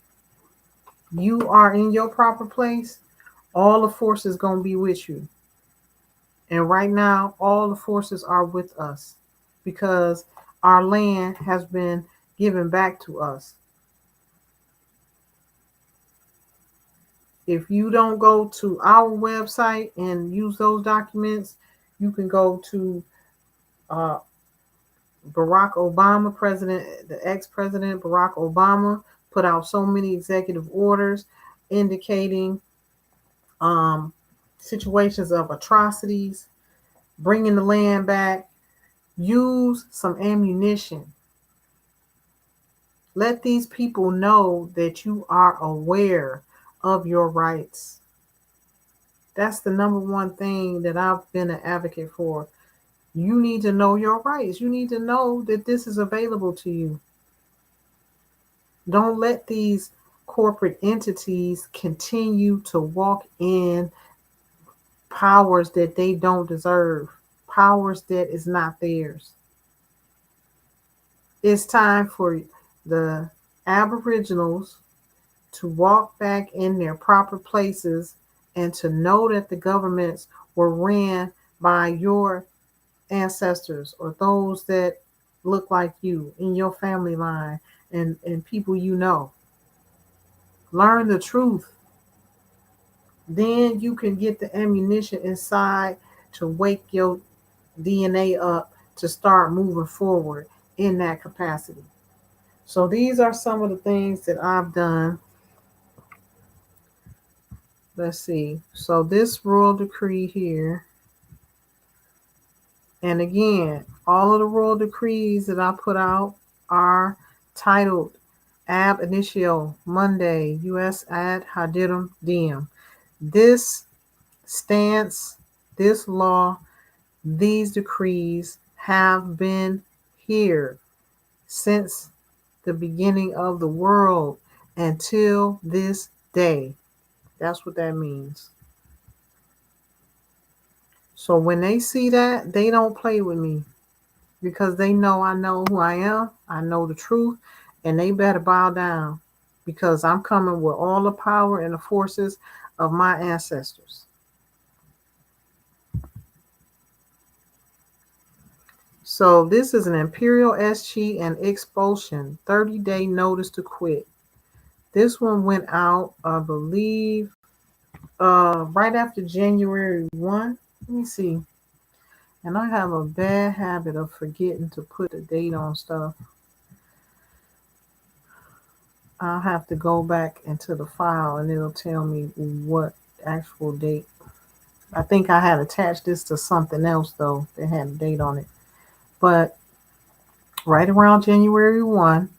you are in your proper place, all the forces going to be with you. And right now, all the forces are with us because our land has been given back to us. If you don't go to our website and use those documents, you can go to uh, Barack Obama, the ex-president Barack Obama, put out so many executive orders indicating um, situations of atrocities, bringing the land back. Use some ammunition. Let these people know that you are aware of your rights. That's the number one thing that I've been an advocate for. You need to know your rights. You need to know that this is available to you. Don't let these corporate entities continue to walk in powers that they don't deserve, powers that is not theirs. It's time for the Aboriginals to walk back in their proper places and to know that the governments were ran by your ancestors or those that look like you in your family line and people you know. Learn the truth. Then you can get the ammunition inside to wake your DNA up to start moving forward in that capacity. So these are some of the things that I've done. Let's see. So this royal decree here, and again, all of the royal decrees that I put out are titled Ab Initio Monday, US ad Hadidum Diem. This stance, this law, these decrees have been here since the beginning of the world until this day. That's what that means. So when they see that, they don't play with me because they know I know who I am. I know the truth, and they better bow down because I'm coming with all the power and the forces of my ancestors. So this is an Imperial SG and expulsion, 30-day notice to quit. This one went out, I believe, right after January 1. Let me see. And I have a bad habit of forgetting to put the date on stuff. I'll have to go back into the file and it'll tell me what actual date. I think I had attached this to something else though that had a date on it. But right around January 1,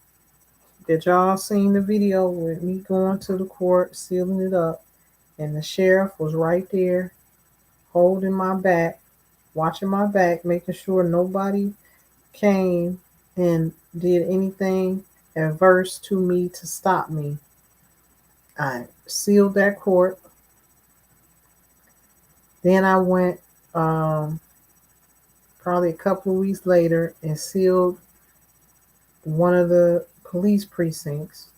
did y'all seen the video with me going to the court, sealing it up, and the sheriff was right there holding my back, watching my back, making sure nobody came and did anything adverse to me to stop me. I sealed that court. Then I went probably a couple of weeks later and sealed one of the police precincts,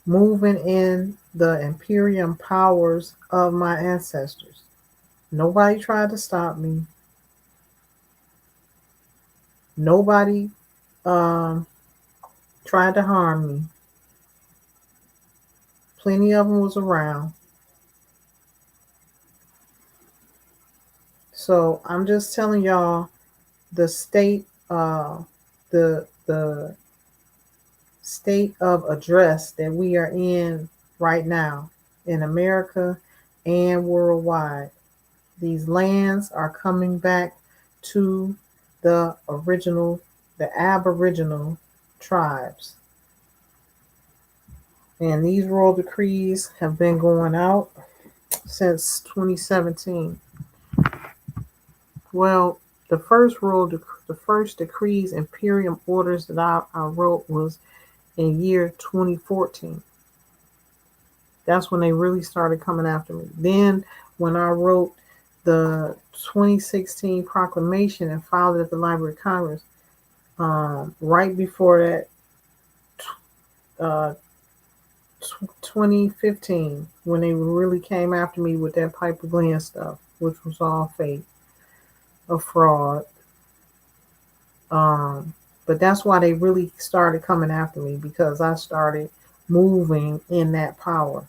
moving in the imperium powers of my ancestors. Nobody tried to stop me. Nobody tried to harm me. Plenty of them was around. So I'm just telling y'all, the state the state of address that we are in right now in America and worldwide. These lands are coming back to the Aboriginal tribes. And these royal decrees have been going out since 2017. Well, the first decrees, imperium orders that I wrote was in year 2014. That's when they really started coming after me. Then when I wrote the 2016 proclamation and filed it at the Library of Congress, right before that, uh, 2015, when they really came after me with that Piper Glenn stuff, which was all fake, a fraud. But that's why they really started coming after me, because I started moving in that power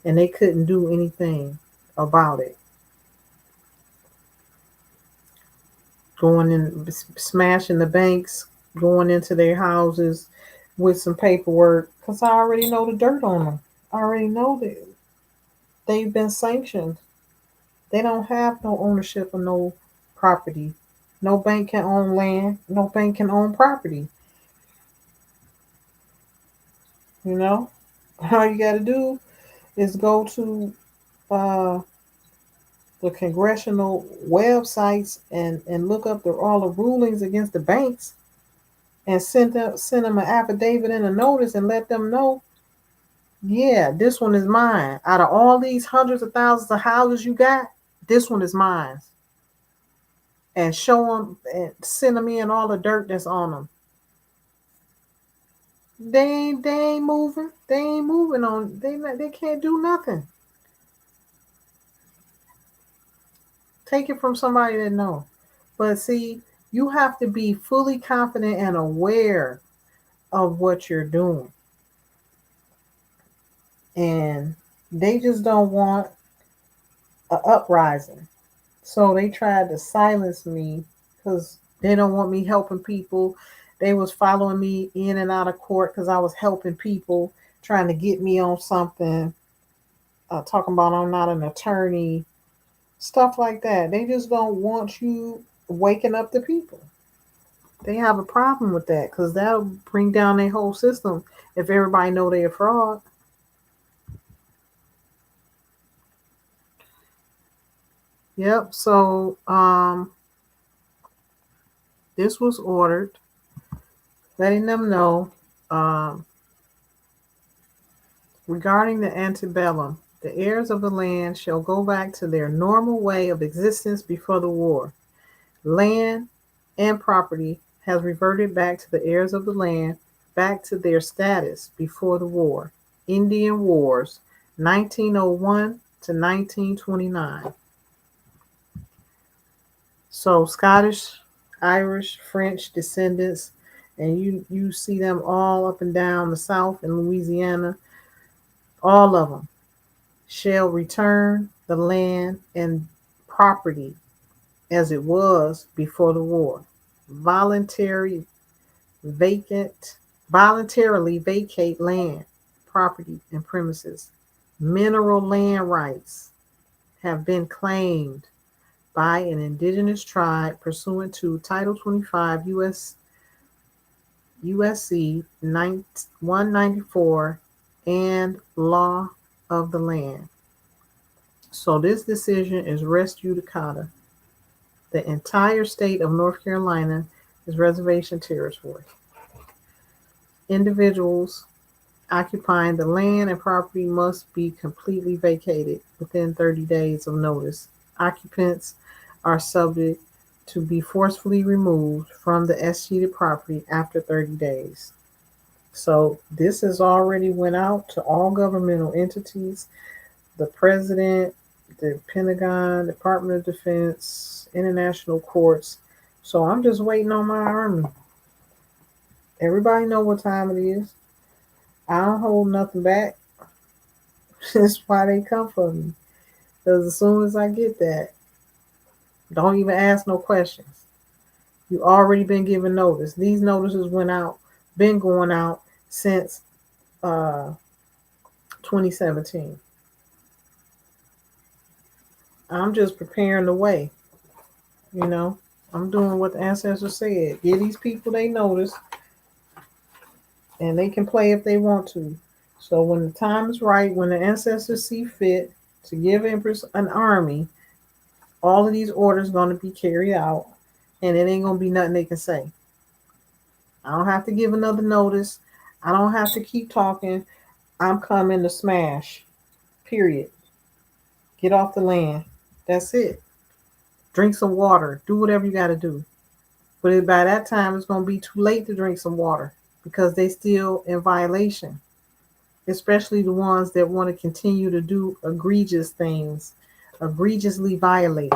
and they couldn't do anything about it. Going in, smashing the banks, going into their houses with some paperwork, because I already know the dirt on them. I already know that they've been sanctioned. They don't have no ownership of no property. No bank can own land. No bank can own property. You know, all you got to do is go to uh, the congressional websites and look up all the rulings against the banks and send them an affidavit and a notice and let them know, yeah, this one is mine. Out of all these hundreds of thousands of houses you got, this one is mine. And show them and send them in all the dirt that's on them. They ain't moving. They ain't moving on. They can't do nothing. Take it from somebody that know. But see, you have to be fully confident and aware of what you're doing. And they just don't want an uprising. So they tried to silence me because they don't want me helping people. They was following me in and out of court because I was helping people, trying to get me on something, talking about I'm not an attorney, stuff like that. They just don't want you waking up the people. They have a problem with that because that'll bring down their whole system if everybody know they're a fraud. Yep. So this was ordered, letting them know um, regarding the antebellum. The heirs of the land shall go back to their normal way of existence before the war. Land and property has reverted back to the heirs of the land, back to their status before the war. Indian Wars, 1901 to 1929. So Scottish, Irish, French descendants, and you see them all up and down the South in Louisiana, all of them shall return the land and property as it was before the war. Voluntary vacant Voluntarily vacate land, property, and premises. Mineral land rights have been claimed by an indigenous tribe pursuant to Title 25 USC 194 and Law of the Land. So this decision is res judicata. The entire state of North Carolina is reservation territory. Individuals occupying the land and property must be completely vacated within 30 days of notice. Occupants are subject to be forcefully removed from the escheated property after 30 days. So this has already went out to all governmental entities, the president, the Pentagon, Department of Defense, international courts. So I'm just waiting on my army. Everybody know what time it is. I don't hold nothing back. That's why they come for me. Because as soon as I get that, don't even ask no questions. You already been given notice. These notices went out, been going out since 2017. I'm just preparing the way, you know. I'm doing what the ancestors said. Give these people they notice, and they can play if they want to. So when the time is right, when the ancestors see fit to give Empress an army, all of these orders going to be carried out, and it ain't going to be nothing they can say. I don't have to give another notice. I don't have to keep talking. I'm coming to smash. Period. Get off the land. That's it. Drink some water. Do whatever you got to do. But by that time, it's going to be too late to drink some water because they still in violation, especially the ones that want to continue to do egregious things, egregiously violate,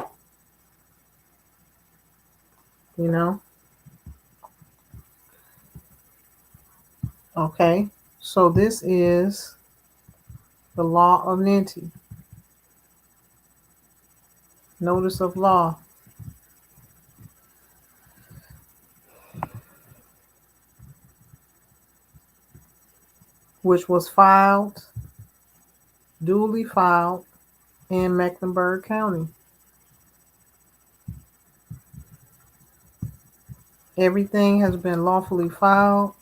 you know? Okay, so this is the law of Ninti, notice of law, which was duly filed in Mecklenburg County. Everything has been lawfully filed.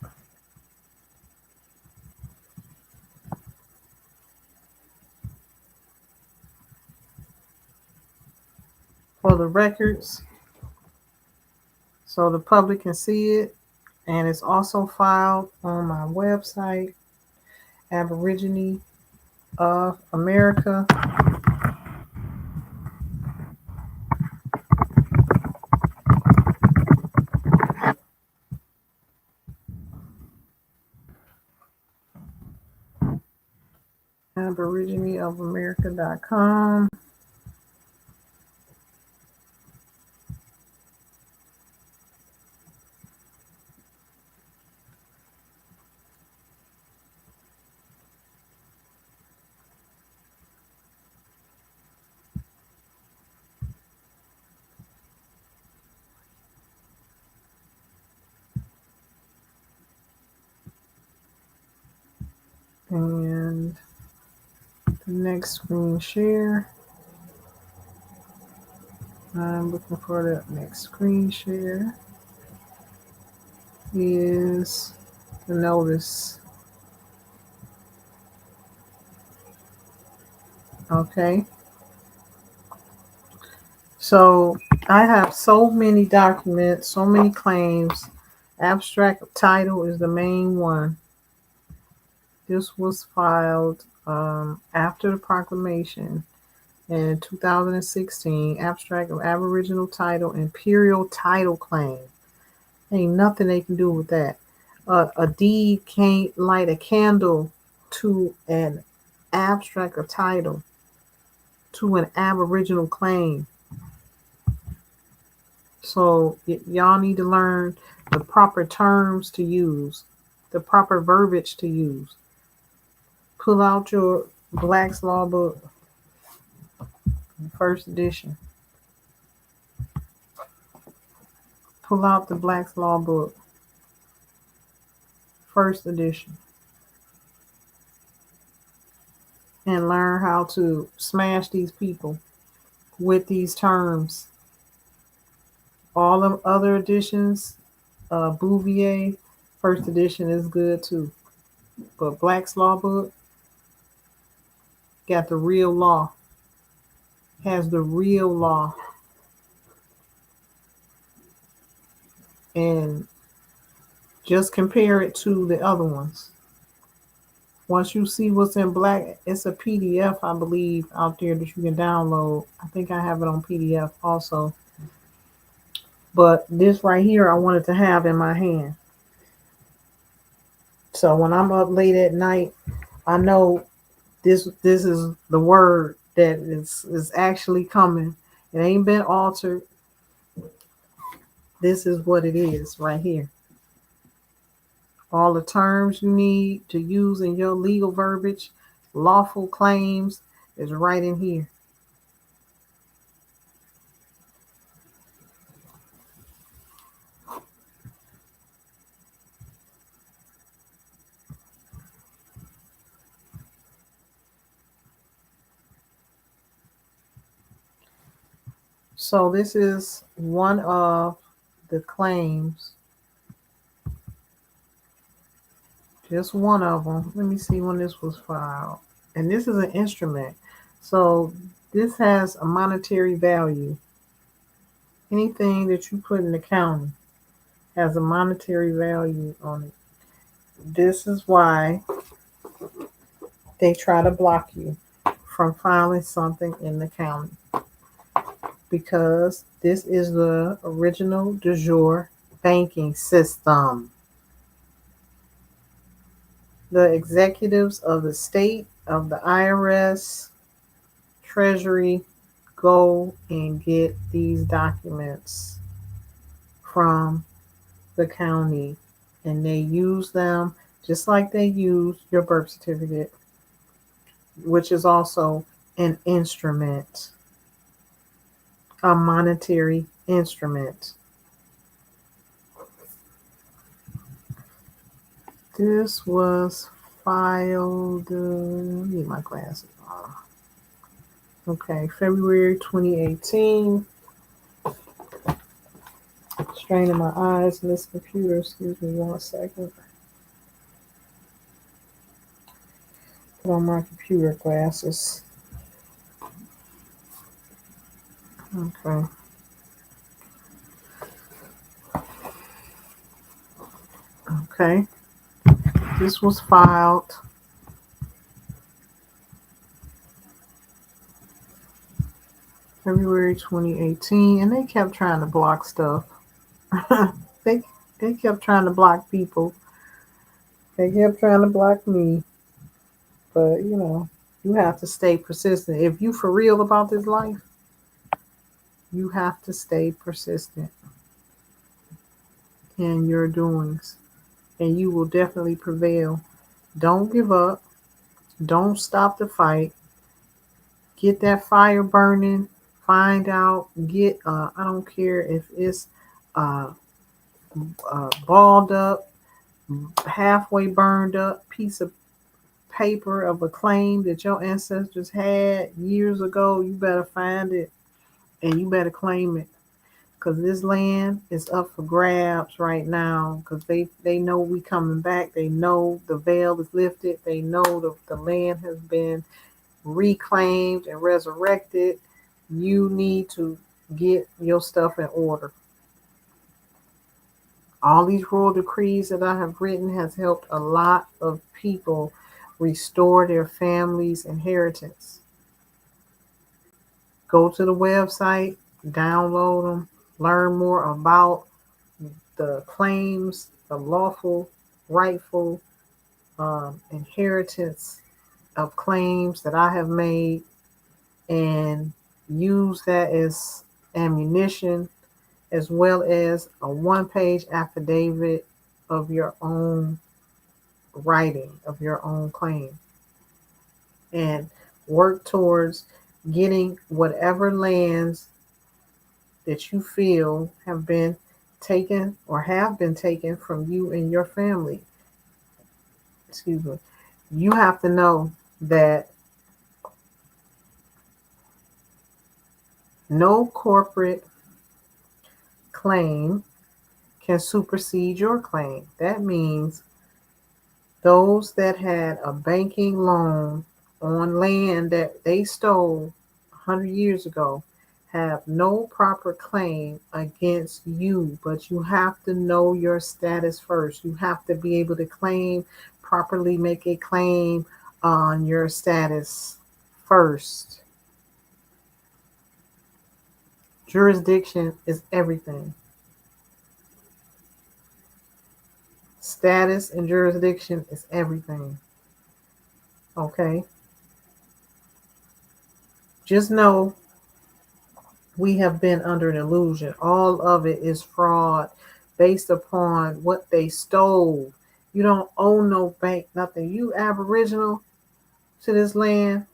For the records, so the public can see it, and it's also filed on my website, Aborigine of America. Aborigineofamerica.com. And the next screen share. I'm looking for the next screen share. Is the notice. Okay. So I have so many documents, so many claims. Abstract title is the main one. This was filed after the proclamation in 2016. Abstract of Aboriginal title, imperial title claim. Ain't nothing they can do with that. A deed can't light a candle to an abstract of title, to an Aboriginal claim. So y'all need to learn the proper terms to use, the proper verbiage to use. Pull out your Black's Law book, first edition. Pull out the Black's Law book, first edition, and learn how to smash these people with these terms. All the other editions, Bouvier, first edition is good too. But Black's Law book got the real law, has the real law. And just compare it to the other ones. Once you see what's in black, it's a PDF, I believe, out there that you can download. I think I have it on PDF also. But this right here, I wanted to have in my hand. So when I'm up late at night, I know this is the word that is actually coming. It ain't been altered. This is what it is right here. All the terms you need to use in your legal verbiage, lawful claims, is right in here. So this is one of the claims, just one of them. Let me see when this was filed. And this is an instrument. So this has a monetary value. Anything that you put in the county has a monetary value on it. This is why they try to block you from filing something in the county, because this is the original de jure banking system. The executives of the state, of the IRS, Treasury, go and get these documents from the county, and they use them just like they use your birth certificate, which is also an instrument, a monetary instrument. This was filed, need my glasses on. Okay, February 2018. Straining my eyes in this computer. Excuse me 1 second. Put on my computer glasses. Okay. Okay. This was filed February 2018, and they kept trying to block stuff. they they kept trying to block people. They kept trying to block me. But you have to stay persistent. If you for real about this life, you have to stay persistent in your doings, and you will definitely prevail. Don't give up. Don't stop the fight. Get that fire burning. Find out. Get. I don't care if it's uh, balled up, halfway burned up piece of paper of a claim that your ancestors had years ago. You better find it and you better claim it, because this land is up for grabs right now, because they know we coming back. They know the veil is lifted. They know the land has been reclaimed and resurrected. You need to get your stuff in order. All these royal decrees that I have written has helped a lot of people restore their family's inheritance. Go to the website, download them, learn more about the claims, the lawful, rightful inheritance of claims that I have made, and use that as ammunition, as well as a 1-page affidavit of your own writing, of your own claim, and work towards getting whatever lands that you feel have been taken or have been taken from you and your family. Excuse me. You have to know that no corporate claim can supersede your claim. That means those that had a banking loan on land that they stole 100 years ago have no proper claim against you, but you have to know your status first. You have to be able to claim, properly make a claim on your status first. Jurisdiction is everything. Status and jurisdiction is everything. Okay? Just know we have been under an illusion. All of it is fraud based upon what they stole. You don't own no bank, nothing. You aboriginal to this land,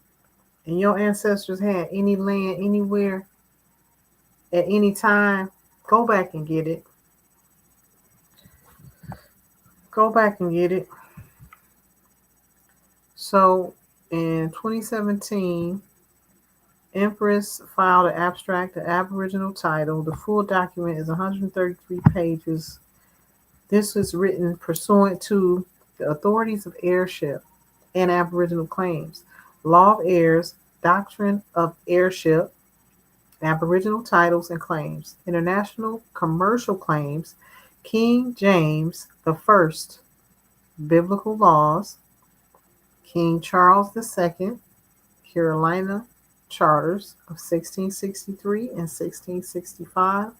and your ancestors had any land anywhere at any time, go back and get it. Go back and get it. So in 2017, Empress filed an abstract, the Aboriginal title. The full document is 133 pages. This is written pursuant to the authorities of heirship and Aboriginal claims, law of heirs, doctrine of heirship, Aboriginal titles and claims, international commercial claims, King James I, biblical laws, King Charles II, Carolina charters of 1663 and 1665,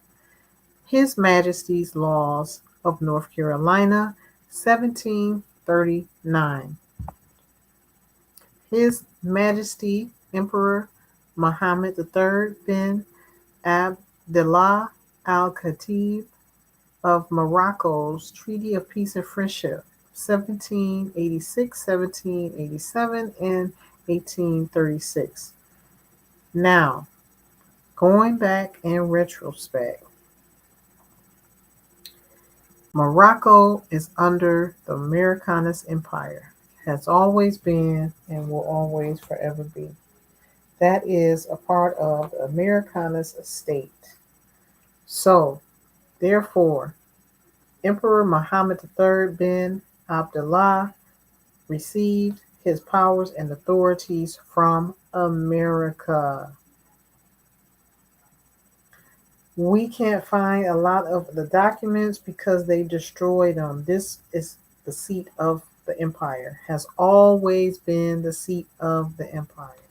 His Majesty's laws of North Carolina, 1739. His Majesty Emperor Muhammad III bin Abdullah Al-Khatib of Morocco's Treaty of Peace and Friendship, 1786, 1787, and 1836. Now, going back in retrospect, Morocco is under the Amurickanus Empire, has always been and will always forever be. That is a part of the Amurickanus estate. So, therefore, Emperor Muhammad III bin Abdullah received his powers and authorities from America. We can't find a lot of the documents because they destroyed them. This is the seat of the empire, has always been the seat of the empire,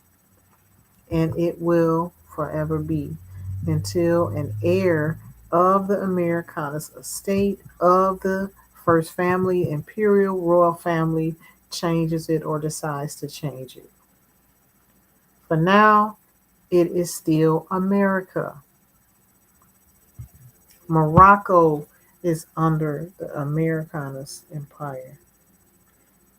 and it will forever be until an heir of the Amurickanus estate of the first family, imperial royal family, changes it or decides to change it. For now, it is still America. Morocco is under the Amurickanus Empire.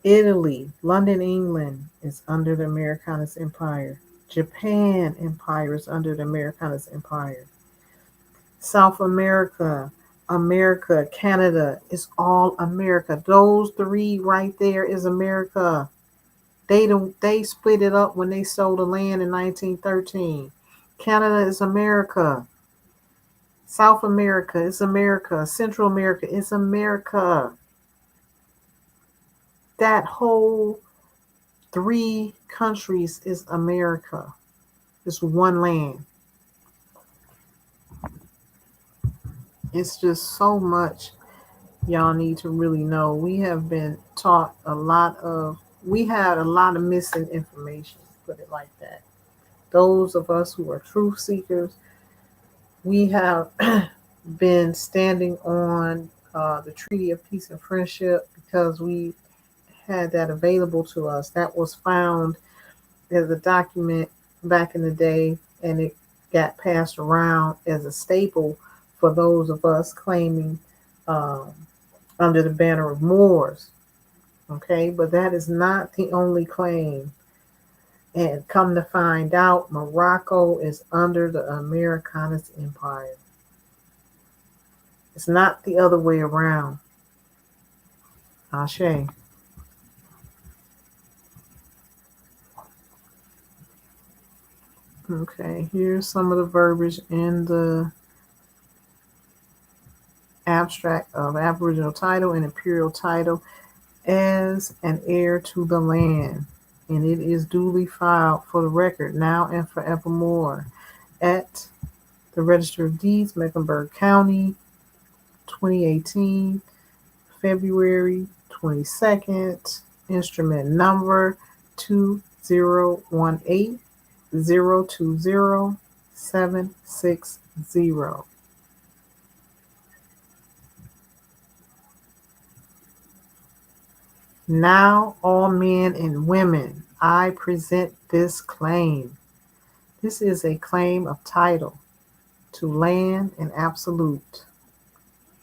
Italy, London, England is under the Amurickanus Empire. Japan Empire is under the Amurickanus Empire. South America, America, Canada is all America. Those three right there is America. They split it up when they sold the land in 1913. Canada is America. South America is America. Central America is America. That whole 3 countries is America. It's one land. It's just so much y'all need to really know. We have been taught we had a lot of missing information, put it like that. Those of us who are truth seekers, we have been standing on the Treaty of Peace and Friendship because we had that available to us. That was found as a document back in the day, and it got passed around as a staple for those of us claiming under the banner of Moors. Okay, but that is not the only claim. And come to find out, Morocco is under the Amurickanus Empire. It's not the other way around. Ashe. Okay, here's some of the verbiage in the abstract of Aboriginal title and imperial title as an heir to the land, and it is duly filed for the record now and forevermore at the Register of Deeds, Mecklenburg County, 2018, February 22nd, instrument number 2018 020760. Now, all men and women, I present this claim. This is a claim of title to land and absolute.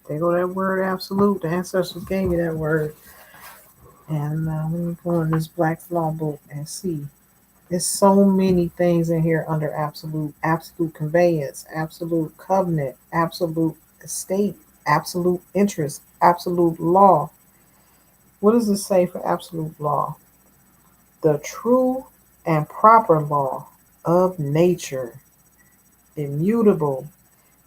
There go that word absolute. The ancestors gave me that word. And let me go in this Black's Law book and see. There's so many things in here under absolute. Absolute conveyance, absolute covenant, absolute estate, absolute interest, absolute law. What does it say for absolute law? The true and proper law of nature, immutable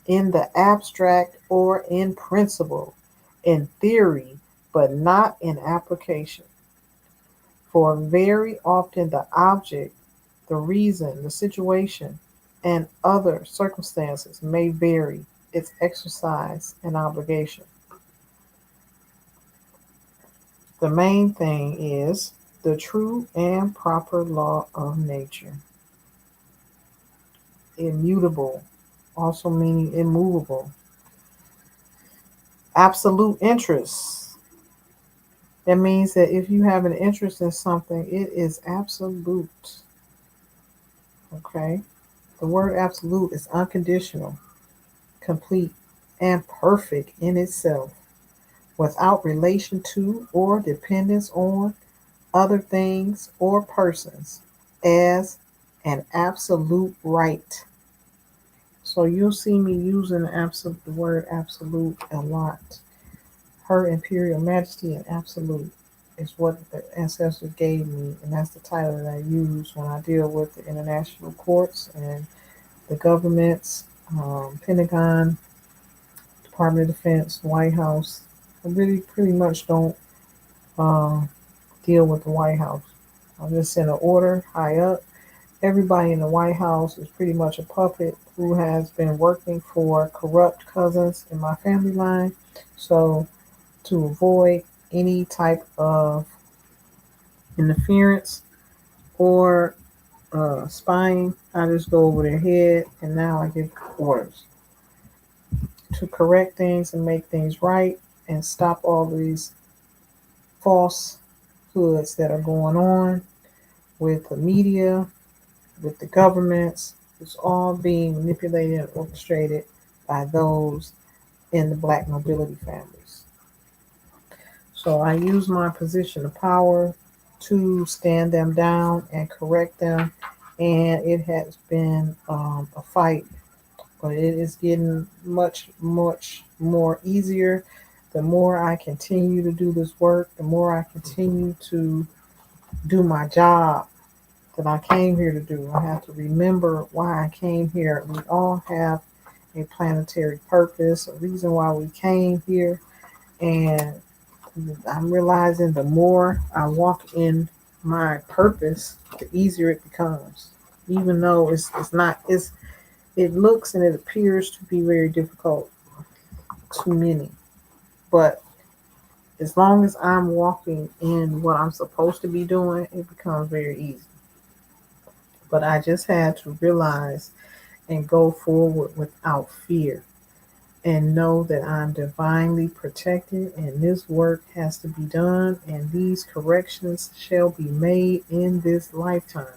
in the abstract or in principle, in theory, but not in application. For very often the object, the reason, the situation, and other circumstances may vary its exercise and obligation. The main thing is the true and proper law of nature. Immutable, also meaning immovable. Absolute interest. That means that if you have an interest in something, it is absolute. Okay? The word absolute is unconditional, complete, and perfect in itself, without relation to or dependence on other things or persons, as an absolute right. So you'll see me using the word absolute a lot. Her Imperial Majesty and Absolute is what the ancestors gave me, and that's the title that I use when I deal with the international courts and the governments, Pentagon, Department of Defense, White House. I really pretty much don't um, deal with the White House. I'm just in an order high up. Everybody in the White House is pretty much a puppet who has been working for corrupt cousins in my family line. So to avoid any type of interference or spying, I just go over their head and now I give orders to correct things and make things right and stop all these falsehoods that are going on with the media, with the governments. It's all being manipulated and orchestrated by those in the black nobility families. So I use my position of power to stand them down and correct them. And it has been a fight, but it is getting much, much more easier. The more I continue to do this work, the more I continue to do my job that I came here to do. I have to remember why I came here. We all have a planetary purpose, a reason why we came here. And I'm realizing the more I walk in my purpose, the easier it becomes. Even though it's not, it looks and it appears to be very difficult to many. But as long as I'm walking in what I'm supposed to be doing, it becomes very easy. But I just had to realize and go forward without fear and know that I'm divinely protected and this work has to be done and these corrections shall be made in this lifetime.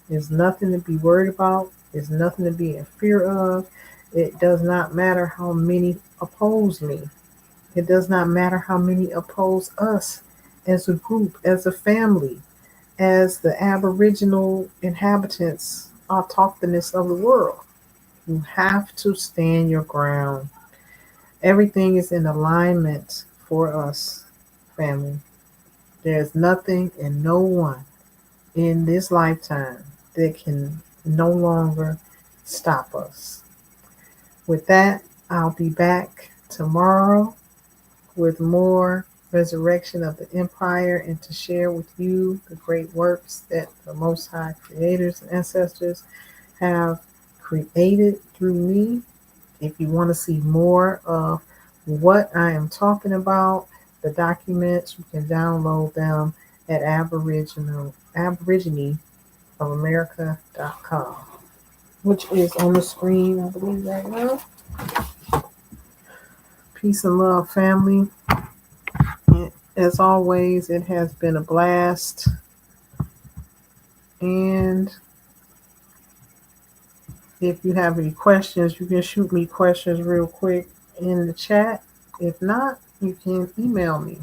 There's nothing to be worried about. There's nothing to be in fear of. It does not matter how many oppose me. It does not matter how many oppose us as a group, as a family, as the Aboriginal inhabitants, autochthonous of the world. You have to stand your ground. Everything is in alignment for us, family. There's nothing and no one in this lifetime that can no longer stop us. With that, I'll be back tomorrow with more resurrection of the empire and to share with you the great works that the Most High creators and ancestors have created through me. If you want to see more of what I am talking about, the documents, you can download them at Aborigine of America.com, which is on the screen, I believe, right now. Peace and love, family. As always, it has been a blast. And if you have any questions, you can shoot me questions real quick in the chat. If not, you can email me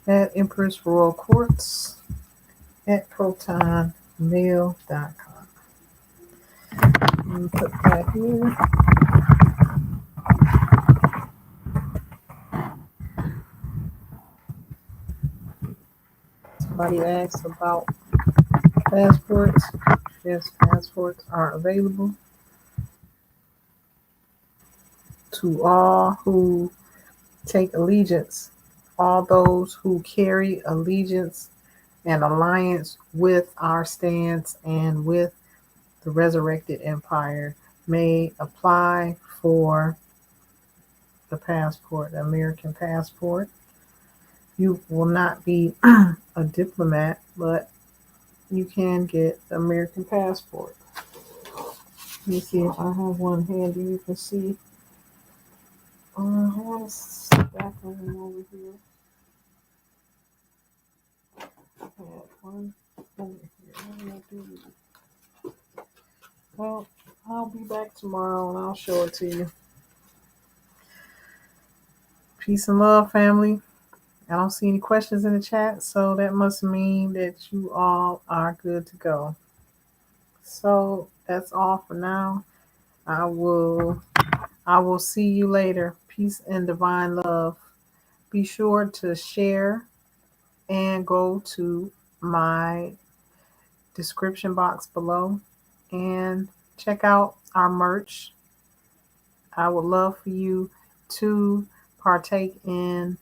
at Empress Royal Quartz at protonmail.com. Let me put that here. Somebody asked about passports. Yes, passports are available to all who take allegiance, all those who carry allegiance and alliance with our stance and with the resurrected empire may apply for the passport, the American passport. You will not be a diplomat, but you can get the American passport. Let me see if I have one handy. You can see. I have a stack of them over here. I had one over here. What did I do? Well, I'll be back tomorrow and I'll show it to you. Peace and love, family. I don't see any questions in the chat, so that must mean that you all are good to go. So that's all for now. I will see you later. Peace and divine love. Be sure to share and go to my description box below and check out our merch. I would love for you to partake in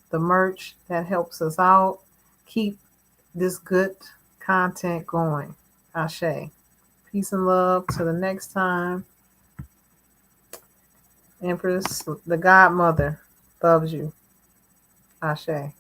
the merch that helps us out. Keep this good content going. Ashe. Peace and love. Till the next time. Empress, the Godmother, loves you. Ashe.